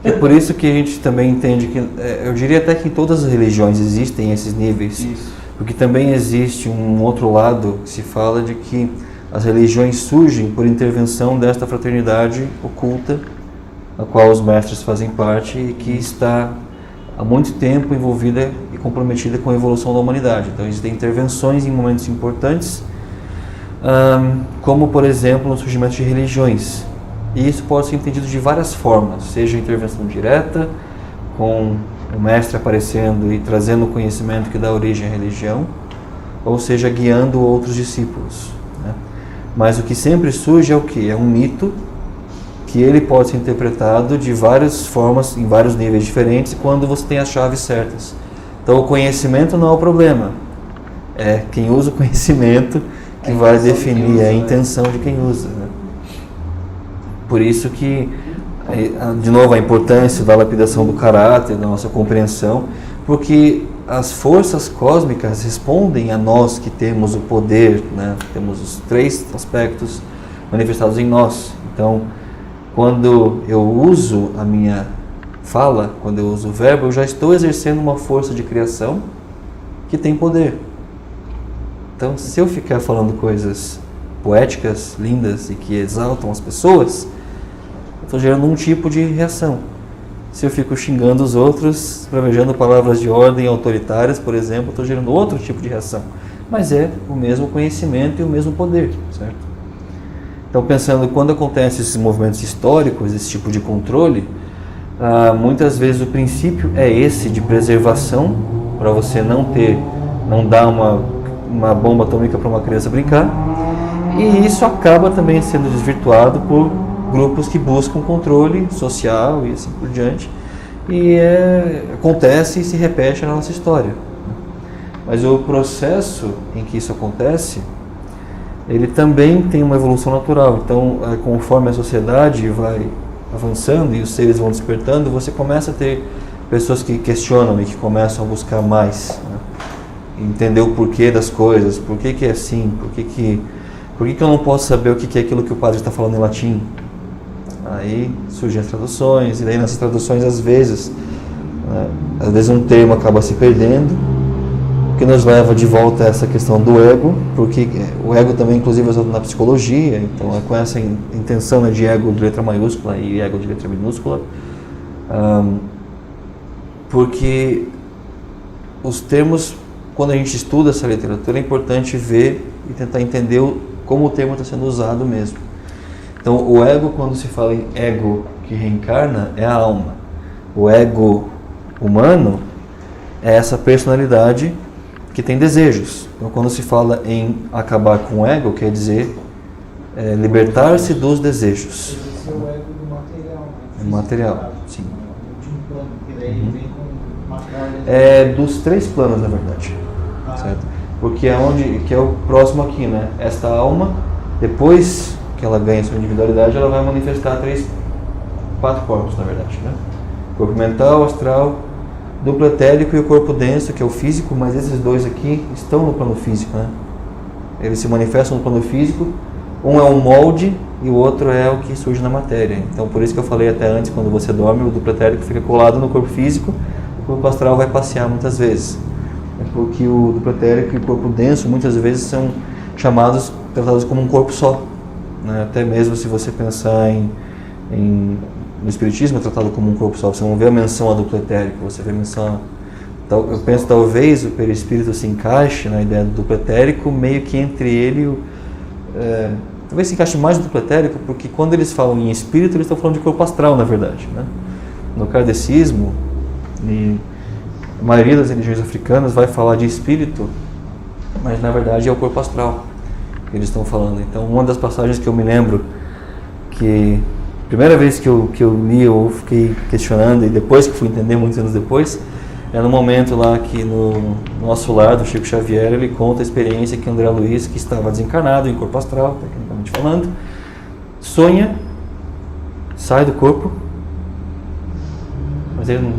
É por isso que a gente também entende que, eu diria até que em todas as religiões existem esses níveis. Isso. Porque também existe um outro lado que se fala de que as religiões surgem por intervenção desta fraternidade oculta, a qual os mestres fazem parte e que está há muito tempo envolvida e comprometida com a evolução da humanidade. Então existem intervenções em momentos importantes, como por exemplo no surgimento de religiões. E isso pode ser entendido de várias formas, seja intervenção direta, com o mestre aparecendo e trazendo o conhecimento que dá origem à religião, ou seja, guiando outros discípulos, né? Mas o que sempre surge é o quê? É um mito que ele pode ser interpretado de várias formas, em vários níveis diferentes, quando você tem as chaves certas. Então o conhecimento não é o problema, é quem usa o conhecimento que vai definir a intenção de quem usa, né? Por isso que, de novo, a importância da lapidação do caráter, da nossa compreensão, porque as forças cósmicas respondem a nós que temos o poder, né? Temos os 3 aspectos manifestados em nós. Então, quando eu uso a minha fala, quando eu uso o verbo, eu já estou exercendo uma força de criação que tem poder. Então, se eu ficar falando coisas poéticas, lindas e que exaltam as pessoas, eu estou gerando um tipo de reação. Se eu fico xingando os outros, pravejando palavras de ordem autoritárias, por exemplo, eu estou gerando outro tipo de reação. Mas é o mesmo conhecimento e o mesmo poder, certo? Então, pensando quando acontecem esses movimentos históricos, esse tipo de controle, muitas vezes o princípio é esse de preservação, para você não dar uma bomba atômica para uma criança brincar, e isso acaba também sendo desvirtuado por grupos que buscam controle social e assim por diante, e acontece e se repete na nossa história. Mas o processo em que isso acontece, ele também tem uma evolução natural. Então, conforme a sociedade vai avançando e os seres vão despertando, você começa a ter pessoas que questionam e que começam a buscar mais, né? Entender o porquê das coisas, por que é assim, por que eu não posso saber o que é aquilo que o padre está falando em latim. Aí surgem as traduções, e daí nessas traduções às vezes um termo acaba se perdendo, o que nos leva de volta a essa questão do ego, porque o ego também inclusive é usado na psicologia, então é com essa intenção, né, de ego de letra maiúscula e ego de letra minúscula, porque os termos, quando a gente estuda essa literatura, é importante ver e tentar entender como o termo está sendo usado mesmo. Então, o ego, quando se fala em ego que reencarna, é a alma. O ego humano é essa personalidade que tem desejos. Então, quando se fala em acabar com o ego, quer dizer libertar-se dos desejos. Esse é o ego do material, né? Do material, sim. De um plano, porque daí ele vem com uma carga. Dos 3 planos, na verdade. Certo? Porque que é o próximo aqui, né? Esta alma, depois que ela ganha sua individualidade, ela vai manifestar 4 corpos, na verdade, né? Corpo mental, astral, duplo etérico e o corpo denso, que é o físico, mas esses 2 aqui estão no plano físico, né? Eles se manifestam no plano físico. Um é um molde e o outro é o que surge na matéria. Então, por isso que eu falei até antes, quando você dorme, o duplo etérico fica colado no corpo físico, o corpo astral vai passear muitas vezes. É porque o duplo etérico e o corpo denso muitas vezes são tratados como um corpo só, né? Até mesmo se você pensar no espiritismo, é tratado como um corpo só. Você não vê a menção a duplo etérico, você vê a menção. Eu penso talvez o perispírito se encaixe na ideia do duplo etérico, meio que entre ele talvez se encaixe mais no duplo etérico, porque quando eles falam em espírito, eles estão falando de corpo astral, na verdade, né? No kardecismo, e a maioria das religiões africanas vai falar de espírito, mas na verdade é o corpo astral que eles estão falando. Então, uma das passagens que eu me lembro, que a primeira vez que eu li, eu fiquei questionando, e depois que fui entender, muitos anos depois, é no momento lá que no nosso lar, do Chico Xavier, ele conta a experiência que André Luiz, que estava desencarnado em corpo astral, tecnicamente falando, sonha, sai do corpo, mas ele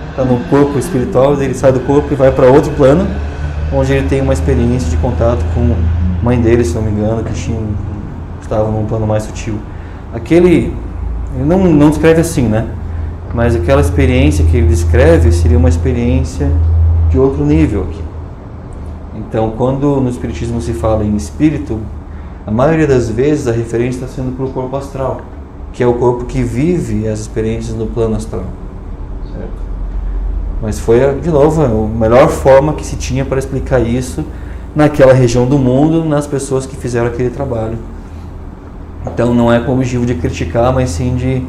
está no corpo espiritual, ele sai do corpo e vai para outro plano, onde ele tem uma experiência de contato com a mãe dele, se não me engano, que estava num plano mais sutil. Ele não descreve assim, né? Mas aquela experiência que ele descreve seria uma experiência de outro nível aqui. Então, quando no espiritismo se fala em espírito, a maioria das vezes a referência está sendo para o corpo astral, que é o corpo que vive as experiências no plano astral. Certo? Mas foi, de novo, a melhor forma que se tinha para explicar isso naquela região do mundo, nas pessoas que fizeram aquele trabalho. Então, não é com o objetivo de criticar, mas sim de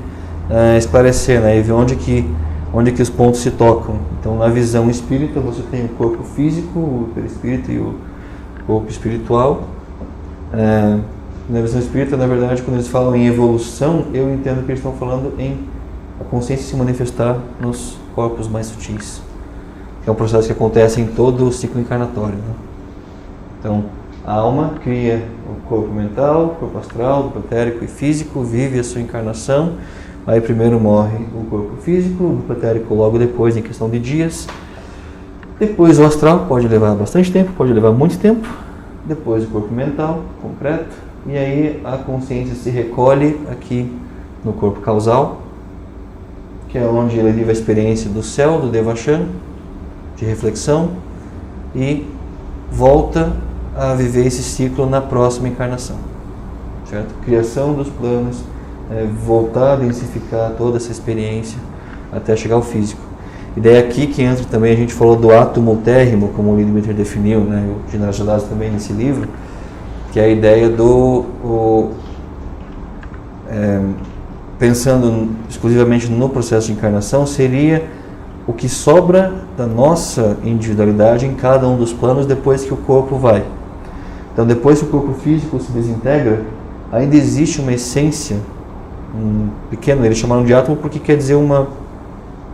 esclarecer, né? E ver onde que os pontos se tocam. Então, na visão espírita, você tem o corpo físico, o perispírito e o corpo espiritual. Na visão espírita, na verdade, quando eles falam em evolução, eu entendo que eles estão falando em a consciência se manifestar nos corpos mais sutis. É um processo que acontece em todo o ciclo encarnatório, né? Então, a alma cria o corpo mental, o corpo astral, o corpo etérico e físico, vive a sua encarnação. Aí primeiro morre o corpo físico, o duplo etérico logo depois, em questão de dias. Depois o astral, pode levar bastante tempo, pode levar muito tempo. Depois o corpo mental, concreto. E aí a consciência se recolhe aqui no corpo causal, que é onde ele vive a experiência do céu, do Devachan, de reflexão, e volta a viver esse ciclo na próxima encarnação. Certo? Criação dos planos, voltar a densificar toda essa experiência até chegar ao físico. E daí aqui que entra também, a gente falou do átomo térrimo, como o Lidmitter definiu, né, o General Gelado também nesse livro, que é a ideia pensando exclusivamente no processo de encarnação, seria o que sobra da nossa individualidade em cada um dos planos depois que o corpo vai. Então, depois que o corpo físico se desintegra, ainda existe uma essência, pequeno, eles chamaram de átomo porque quer dizer uma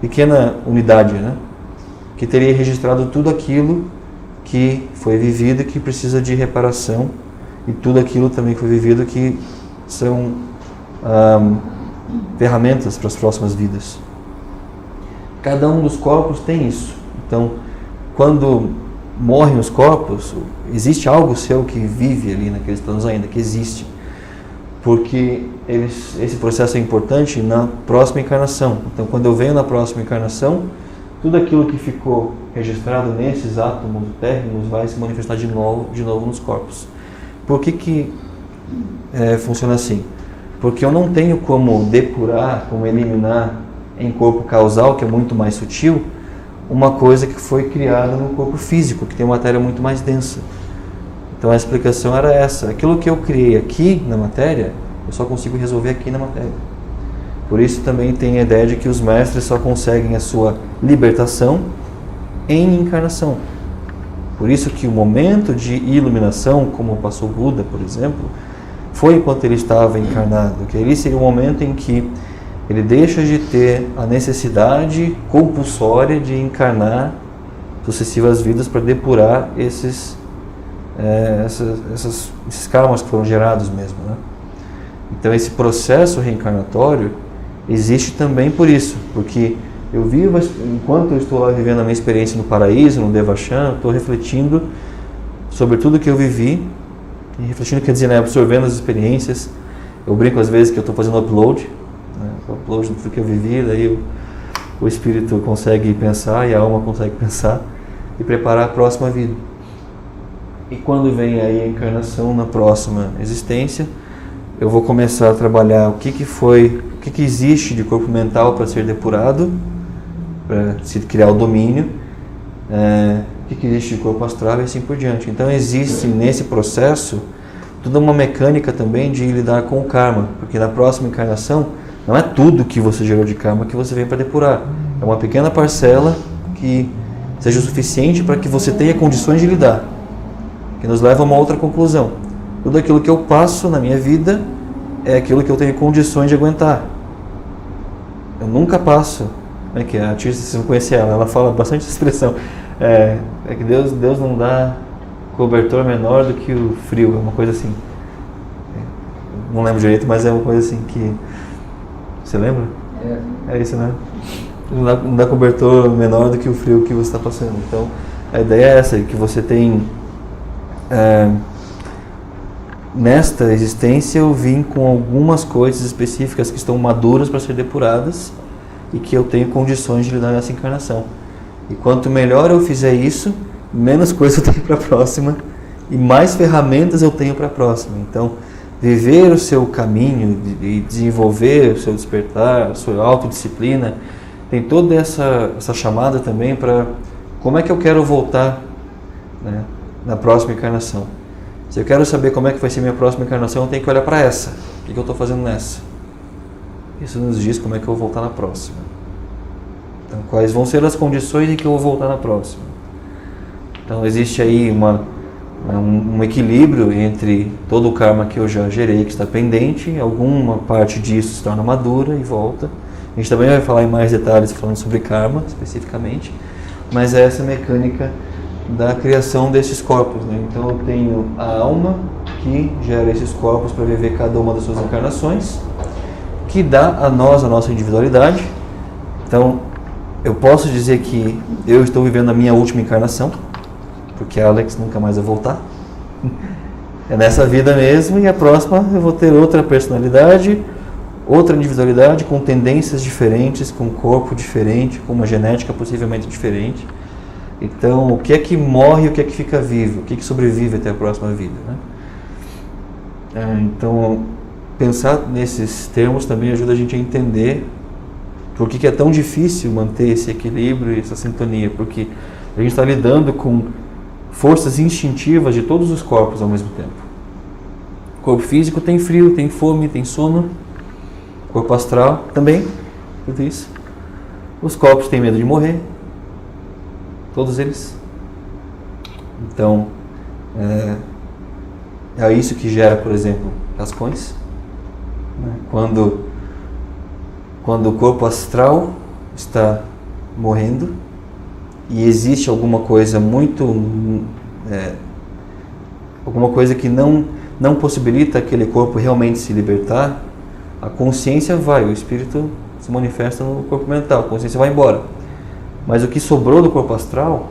pequena unidade, né? Que teria registrado tudo aquilo que foi vivido e que precisa de reparação, e tudo aquilo também que foi vivido que são ferramentas para as próximas vidas. Cada um dos corpos tem isso. Então, quando morrem os corpos, existe algo seu que vive ali naqueles planos ainda, que existe. Porque esse processo é importante na próxima encarnação. Então, quando eu venho na próxima encarnação, tudo aquilo que ficou registrado nesses átomos térrimos vai se manifestar de novo nos corpos. Por que funciona assim? Porque eu não tenho como depurar, como eliminar em corpo causal, que é muito mais sutil, uma coisa que foi criada no corpo físico, que tem uma matéria muito mais densa. Então a explicação era essa. Aquilo que eu criei aqui na matéria, eu só consigo resolver aqui na matéria. Por isso também tem a ideia de que os mestres só conseguem a sua libertação em encarnação. Por isso que o momento de iluminação, como passou Buda, por exemplo, foi enquanto ele estava encarnado, que ali seria o momento em que ele deixa de ter a necessidade compulsória de encarnar sucessivas vidas para depurar esses karmas que foram gerados mesmo, né? Então esse processo reencarnatório existe também por isso, porque eu vivo, enquanto eu estou lá vivendo a minha experiência no paraíso, no Devachan, estou refletindo sobre tudo que eu vivi, e refletindo quer dizer, né, absorvendo as experiências. Eu brinco às vezes que eu estou fazendo upload, né, upload de tudo que eu vivi, daí o espírito consegue pensar e a alma consegue pensar e preparar a próxima vida. E quando vem aí a encarnação na próxima existência, eu vou começar a trabalhar o que existe de corpo mental para ser depurado, para se criar o domínio, o que existe de corpo astral e assim por diante. Então existe nesse processo toda uma mecânica também de lidar com o karma, porque na próxima encarnação não é tudo que você gerou de karma que você vem para depurar, é uma pequena parcela que seja o suficiente para que você tenha condições de lidar, que nos leva a uma outra conclusão. Tudo aquilo que eu passo na minha vida é aquilo que eu tenho condições de aguentar. Eu nunca passo. Como é que é? A artista, vocês vão conhecer ela fala bastante essa expressão. É que Deus não dá cobertor menor do que o frio, é uma coisa assim. Não lembro direito, mas é uma coisa assim que... Você lembra? É isso, né? Não dá cobertor menor do que o frio que você está passando. Então, a ideia é essa, que você tem... nesta existência eu vim com algumas coisas específicas que estão maduras para ser depuradas e que eu tenho condições de lidar nessa encarnação. E quanto melhor eu fizer isso, menos coisa eu tenho para a próxima e mais ferramentas eu tenho para a próxima. Então, viver o seu caminho e desenvolver o seu despertar, a sua autodisciplina, tem toda essa chamada também para como é que eu quero voltar, né, na próxima encarnação. Se eu quero saber como é que vai ser minha próxima encarnação, eu tenho que olhar para essa. O que eu estou fazendo nessa? Isso nos diz como é que eu vou voltar na próxima. Então, quais vão ser as condições em que eu vou voltar na próxima? Então, existe aí um equilíbrio entre todo o karma que eu já gerei, que está pendente, alguma parte disso se torna madura e volta. A gente também vai falar em mais detalhes falando sobre karma, especificamente, mas é essa mecânica da criação desses corpos, né? Então eu tenho a alma que gera esses corpos para viver cada uma das suas encarnações, que dá a nós a nossa individualidade. Então eu posso dizer que eu estou vivendo a minha última encarnação, porque a Alex nunca mais vai voltar. É nessa vida mesmo, e a próxima eu vou ter outra personalidade, outra individualidade, com tendências diferentes, com um corpo diferente, com uma genética possivelmente diferente. Então, o que é que morre e o que é que fica vivo? O que é que sobrevive até a próxima vida, né? Então, pensar nesses termos também ajuda a gente a entender por que é tão difícil manter esse equilíbrio e essa sintonia, porque a gente está lidando com forças instintivas de todos os corpos ao mesmo tempo. O corpo físico tem frio, tem fome, tem sono. O corpo astral também, tudo isso. Os corpos têm medo de morrer. Todos eles. Então, é isso que gera, por exemplo, cascões. Quando o corpo astral está morrendo e existe alguma coisa alguma coisa que não possibilita aquele corpo realmente se libertar, a consciência vai, o espírito se manifesta no corpo mental, a consciência vai embora. Mas o que sobrou do corpo astral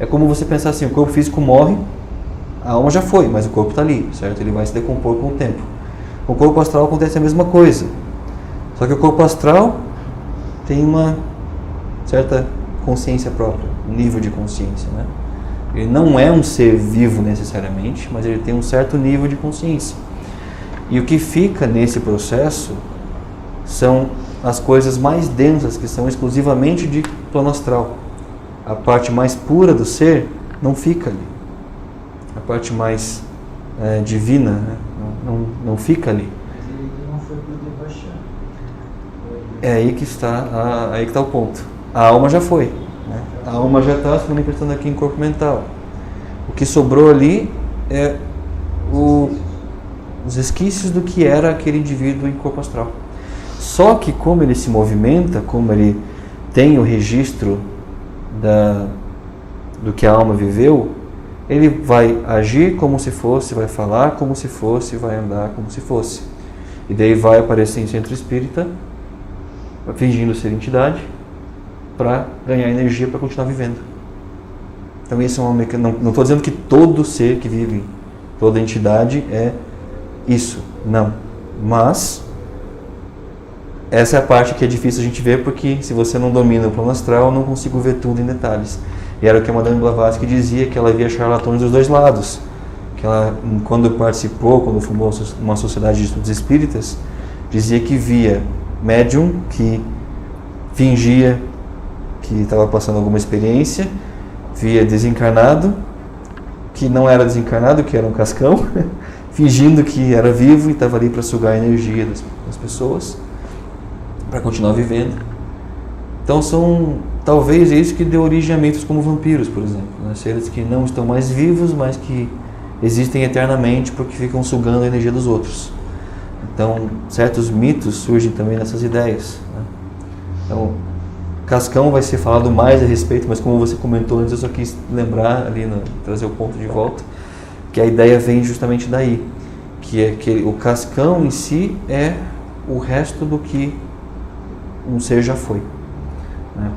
é como você pensar assim: o corpo físico morre, a alma já foi, mas o corpo está ali, certo? Ele vai se decompor com o tempo. Com o corpo astral acontece a mesma coisa, só que o corpo astral tem uma certa consciência própria, um nível de consciência, né? Ele não é um ser vivo necessariamente, mas ele tem um certo nível de consciência. E o que fica nesse processo são as coisas mais densas, que são exclusivamente de plano astral. A parte mais pura do ser não fica ali. A parte mais divina, né, não fica ali. Mas ele não foi para o Devachan. É aí que está o ponto. A alma já foi, né? A alma já está se manifestando aqui em corpo mental. O que sobrou ali é os resquícios do que era aquele indivíduo em corpo astral. Só que como ele se movimenta, como ele tem o registro do que a alma viveu, ele vai agir como se fosse, vai falar como se fosse, vai andar como se fosse. E daí vai aparecer em centro espírita, fingindo ser entidade, para ganhar energia para continuar vivendo. Então isso é uma mecânica. Não estou dizendo que todo ser que vive, toda entidade é isso, não. Mas essa é a parte que é difícil a gente ver, porque se você não domina o plano astral, eu não consigo ver tudo em detalhes. E era o que a Madame Blavatsky dizia, que ela via charlatões dos dois lados. Que ela, quando participou, quando fundou uma sociedade de estudos espíritas, dizia que via médium que fingia que estava passando alguma experiência, via desencarnado, que não era desencarnado, que era um cascão, fingindo que era vivo e estava ali para sugar a energia das pessoas, para continuar vivendo. Então talvez isso que deu origem a mitos como vampiros, por exemplo, né? Seres que não estão mais vivos, mas que existem eternamente porque ficam sugando a energia dos outros. Então certos mitos surgem também nessas ideias, né? Então Cascão vai ser falado mais a respeito, mas como você comentou antes, eu só quis lembrar ali, trazer o ponto de volta, que a ideia vem justamente daí, que é que o Cascão em si é o resto do que um ser já foi.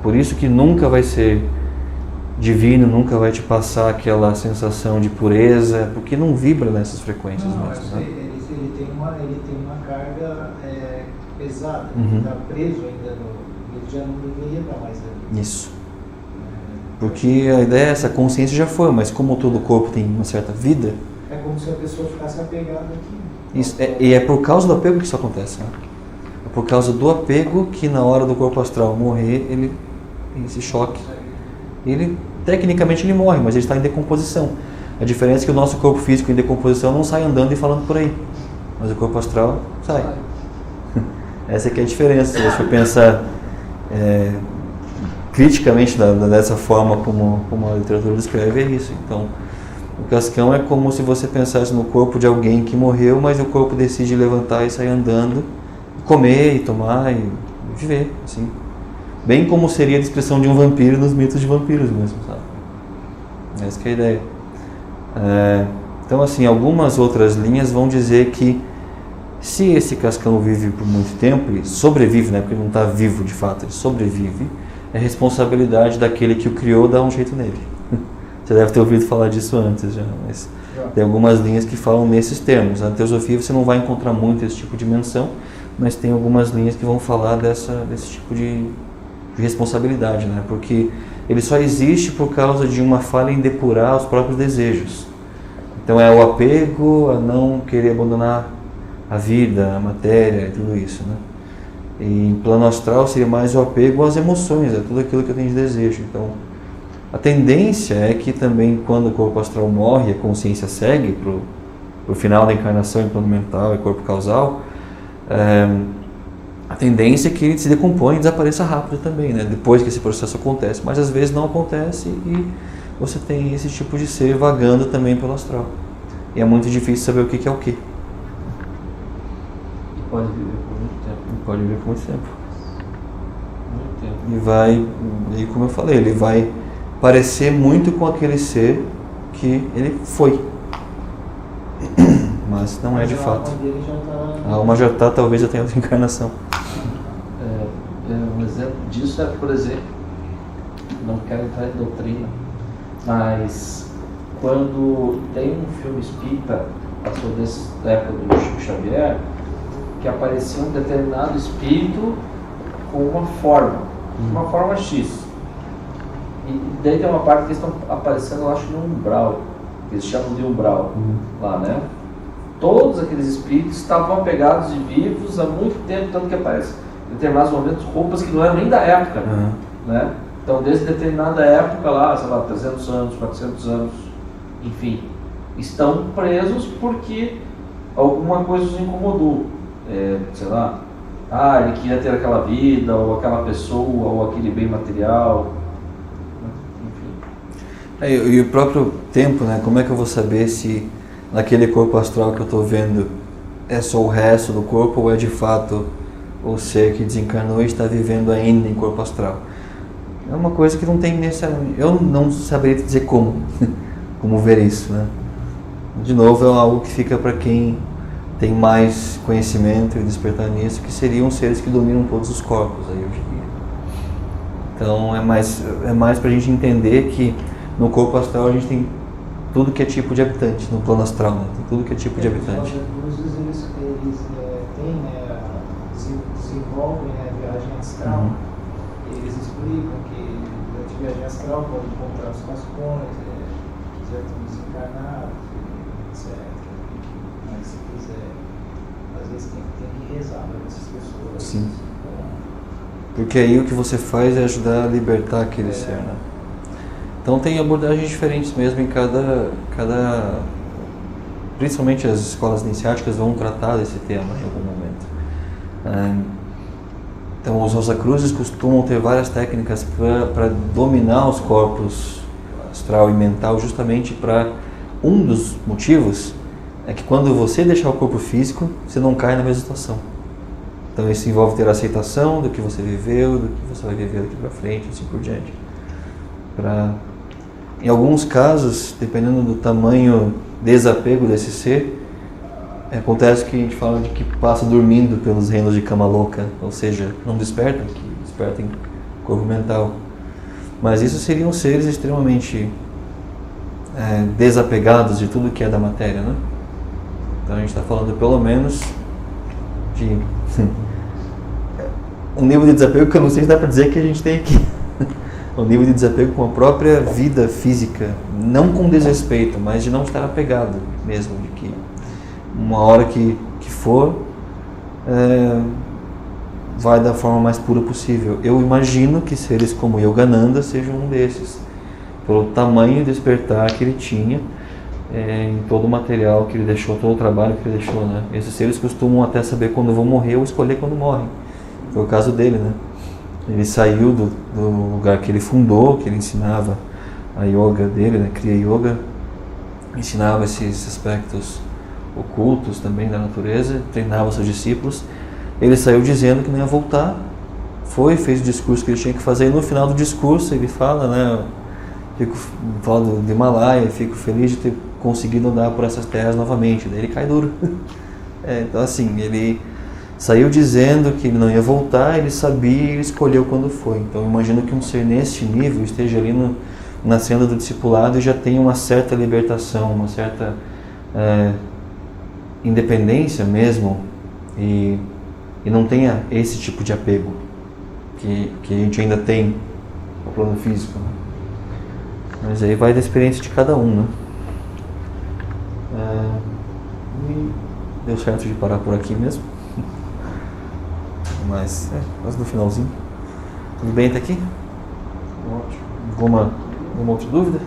Por isso que nunca vai ser divino, nunca vai te passar aquela sensação de pureza, porque não vibra nessas frequências mesmo. Né? Ele tem uma carga pesada, Uhum. está preso ainda, ele já não deveria estar mais ali. Isso. Porque a ideia é essa, a consciência já foi, mas como todo corpo tem uma certa vida... É como se a pessoa ficasse apegada aqui. Isso, e é por causa do apego que isso acontece, né? É por causa do apego que na hora do corpo astral morrer, ele esse choque, ele tecnicamente ele morre, mas ele está em decomposição. A diferença é que o nosso corpo físico em decomposição não sai andando e falando por aí, mas o corpo astral sai. Essa que é a diferença. Se você for pensar criticamente dessa forma como a literatura descreve, é isso. Então, o Cascão é como se você pensasse no corpo de alguém que morreu, mas o corpo decide levantar e sair andando, comer e tomar e viver, assim. Bem como seria a descrição de um vampiro nos mitos de vampiros mesmo, sabe? Essa que é a ideia. Então, assim, algumas outras linhas vão dizer que se esse Cascão vive por muito tempo e sobrevive, né, porque ele não está vivo de fato, ele sobrevive, é responsabilidade daquele que o criou dar um jeito nele. Você deve ter ouvido falar disso antes já, mas tem algumas linhas que falam nesses termos. Na teosofia você não vai encontrar muito esse tipo de menção, mas tem algumas linhas que vão falar desse tipo de responsabilidade, né? Porque ele só existe por causa de uma falha em depurar os próprios desejos. Então é o apego a não querer abandonar a vida, a matéria e tudo isso, né? E em plano astral seria mais o apego às emoções, a tudo aquilo que eu tenho de desejo. Então a tendência é que também quando o corpo astral morre e a consciência segue para o final da encarnação em plano mental e corpo causal, a tendência é que ele se decomponha e desapareça rápido também, né? Depois que esse processo acontece, mas às vezes não acontece e você tem esse tipo de ser vagando também pelo astral. E é muito difícil saber o que é o que. E pode viver por muito tempo. Pode viver por muito tempo. Muito tempo. E como eu falei, ele vai parecer muito com aquele ser que ele foi. Mas não é de fato. A alma já está, talvez já tenha outra encarnação. Um exemplo disso é, por exemplo, não quero entrar em doutrina, mas quando tem um filme espírita, passou da época do Chico Xavier, que aparecia um determinado espírito com uma forma X. E daí tem uma parte que eles estão aparecendo, eu acho, no umbral, que eles chamam de umbral, lá, né? Todos aqueles espíritos estavam apegados e vivos há muito tempo, tanto que aparece em determinados momentos roupas que não eram nem da época, né? Então, desde determinada época lá, sei lá, 300 anos, 400 anos, enfim, estão presos porque alguma coisa os incomodou. Sei lá, ele queria ter aquela vida, ou aquela pessoa, ou aquele bem material. E o próprio tempo, né? Como é que eu vou saber se naquele corpo astral que eu estou vendo é só o resto do corpo ou é de fato o ser que desencarnou e está vivendo ainda em corpo astral? É uma coisa que não tem necessariamente... Eu não saberia te dizer como ver isso, né? De novo, é algo que fica para quem tem mais conhecimento e despertar nisso, que seriam seres que dominam todos os corpos, aí eu diria. Então é mais para a gente entender que no corpo astral a gente tem tudo que é tipo de habitante, no plano astral, né? Tem tudo que é tipo de habitante. Os eles têm, né, desenvolvem a viagem astral. Eles explicam que durante a viagem astral pode encontrar os cascões, já estão desencarnados, etc. Mas se quiser, às vezes tem que rezar para essas pessoas. Sim. Porque aí o que você faz é ajudar a libertar aquele ser, né? Então tem abordagens diferentes mesmo em cada... Principalmente as escolas iniciáticas vão tratar desse tema em algum momento. Então os Rosacruzes costumam ter várias técnicas para dominar os corpos astral e mental, justamente para... Um dos motivos é que quando você deixar o corpo físico, você não cai na mesma situação. Então isso envolve ter aceitação do que você viveu, do que você vai viver daqui para frente, assim por diante. Em alguns casos, dependendo do tamanho desapego desse ser, acontece que a gente fala de que passa dormindo pelos reinos de cama louca, ou seja, não desperta, que desperta em corpo mental. Mas isso seriam seres extremamente desapegados de tudo que é da matéria, né? Então a gente está falando pelo menos de um nível de desapego que eu não sei se dá para dizer que a gente tem aqui. Um nível de desapego com a própria vida física, não com desrespeito, mas de não estar apegado mesmo, de que uma hora que for, vai da forma mais pura possível. Eu imagino que seres como Yogananda sejam um desses, pelo tamanho de despertar que ele tinha, em todo o material que ele deixou, todo o trabalho que ele deixou, né? Esses seres costumam até saber quando vão morrer ou escolher quando morrem. Foi o caso dele, né? Ele saiu do lugar que ele fundou, que ele ensinava a yoga dele, né? Kriya Yoga, ensinava esses aspectos ocultos também da natureza, treinava seus discípulos. Ele saiu dizendo que não ia voltar, fez o discurso que ele tinha que fazer, e no final do discurso ele fala, né? Fala do Himalaia, fico feliz de ter conseguido andar por essas terras novamente. Daí ele cai duro. Então assim, ele saiu dizendo que ele não ia voltar, ele sabia e escolheu quando foi. Então eu imagino que um ser neste nível esteja ali na senda do discipulado e já tenha uma certa libertação, uma certa independência mesmo, e não tenha esse tipo de apego que a gente ainda tem no plano físico, né? Mas aí vai da experiência de cada um, né? E deu certo de parar por aqui mesmo. Mas quase no finalzinho. Tudo bem até aqui? Ótimo. Alguma outra dúvida?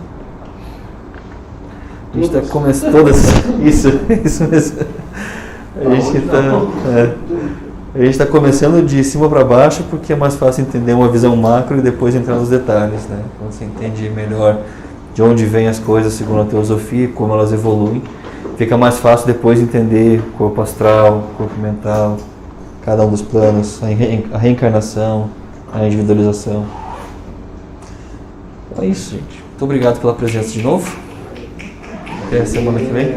A gente está começando todas. Isso mesmo. A gente está começando de cima para baixo porque é mais fácil entender uma visão macro e depois entrar nos detalhes, né? Quando você entende melhor de onde vêm as coisas segundo a teosofia e como elas evoluem, fica mais fácil depois entender corpo astral, corpo mental, cada um dos planos, a reencarnação, a individualização. Então é isso, gente. Muito obrigado pela presença de novo. Até a semana que vem.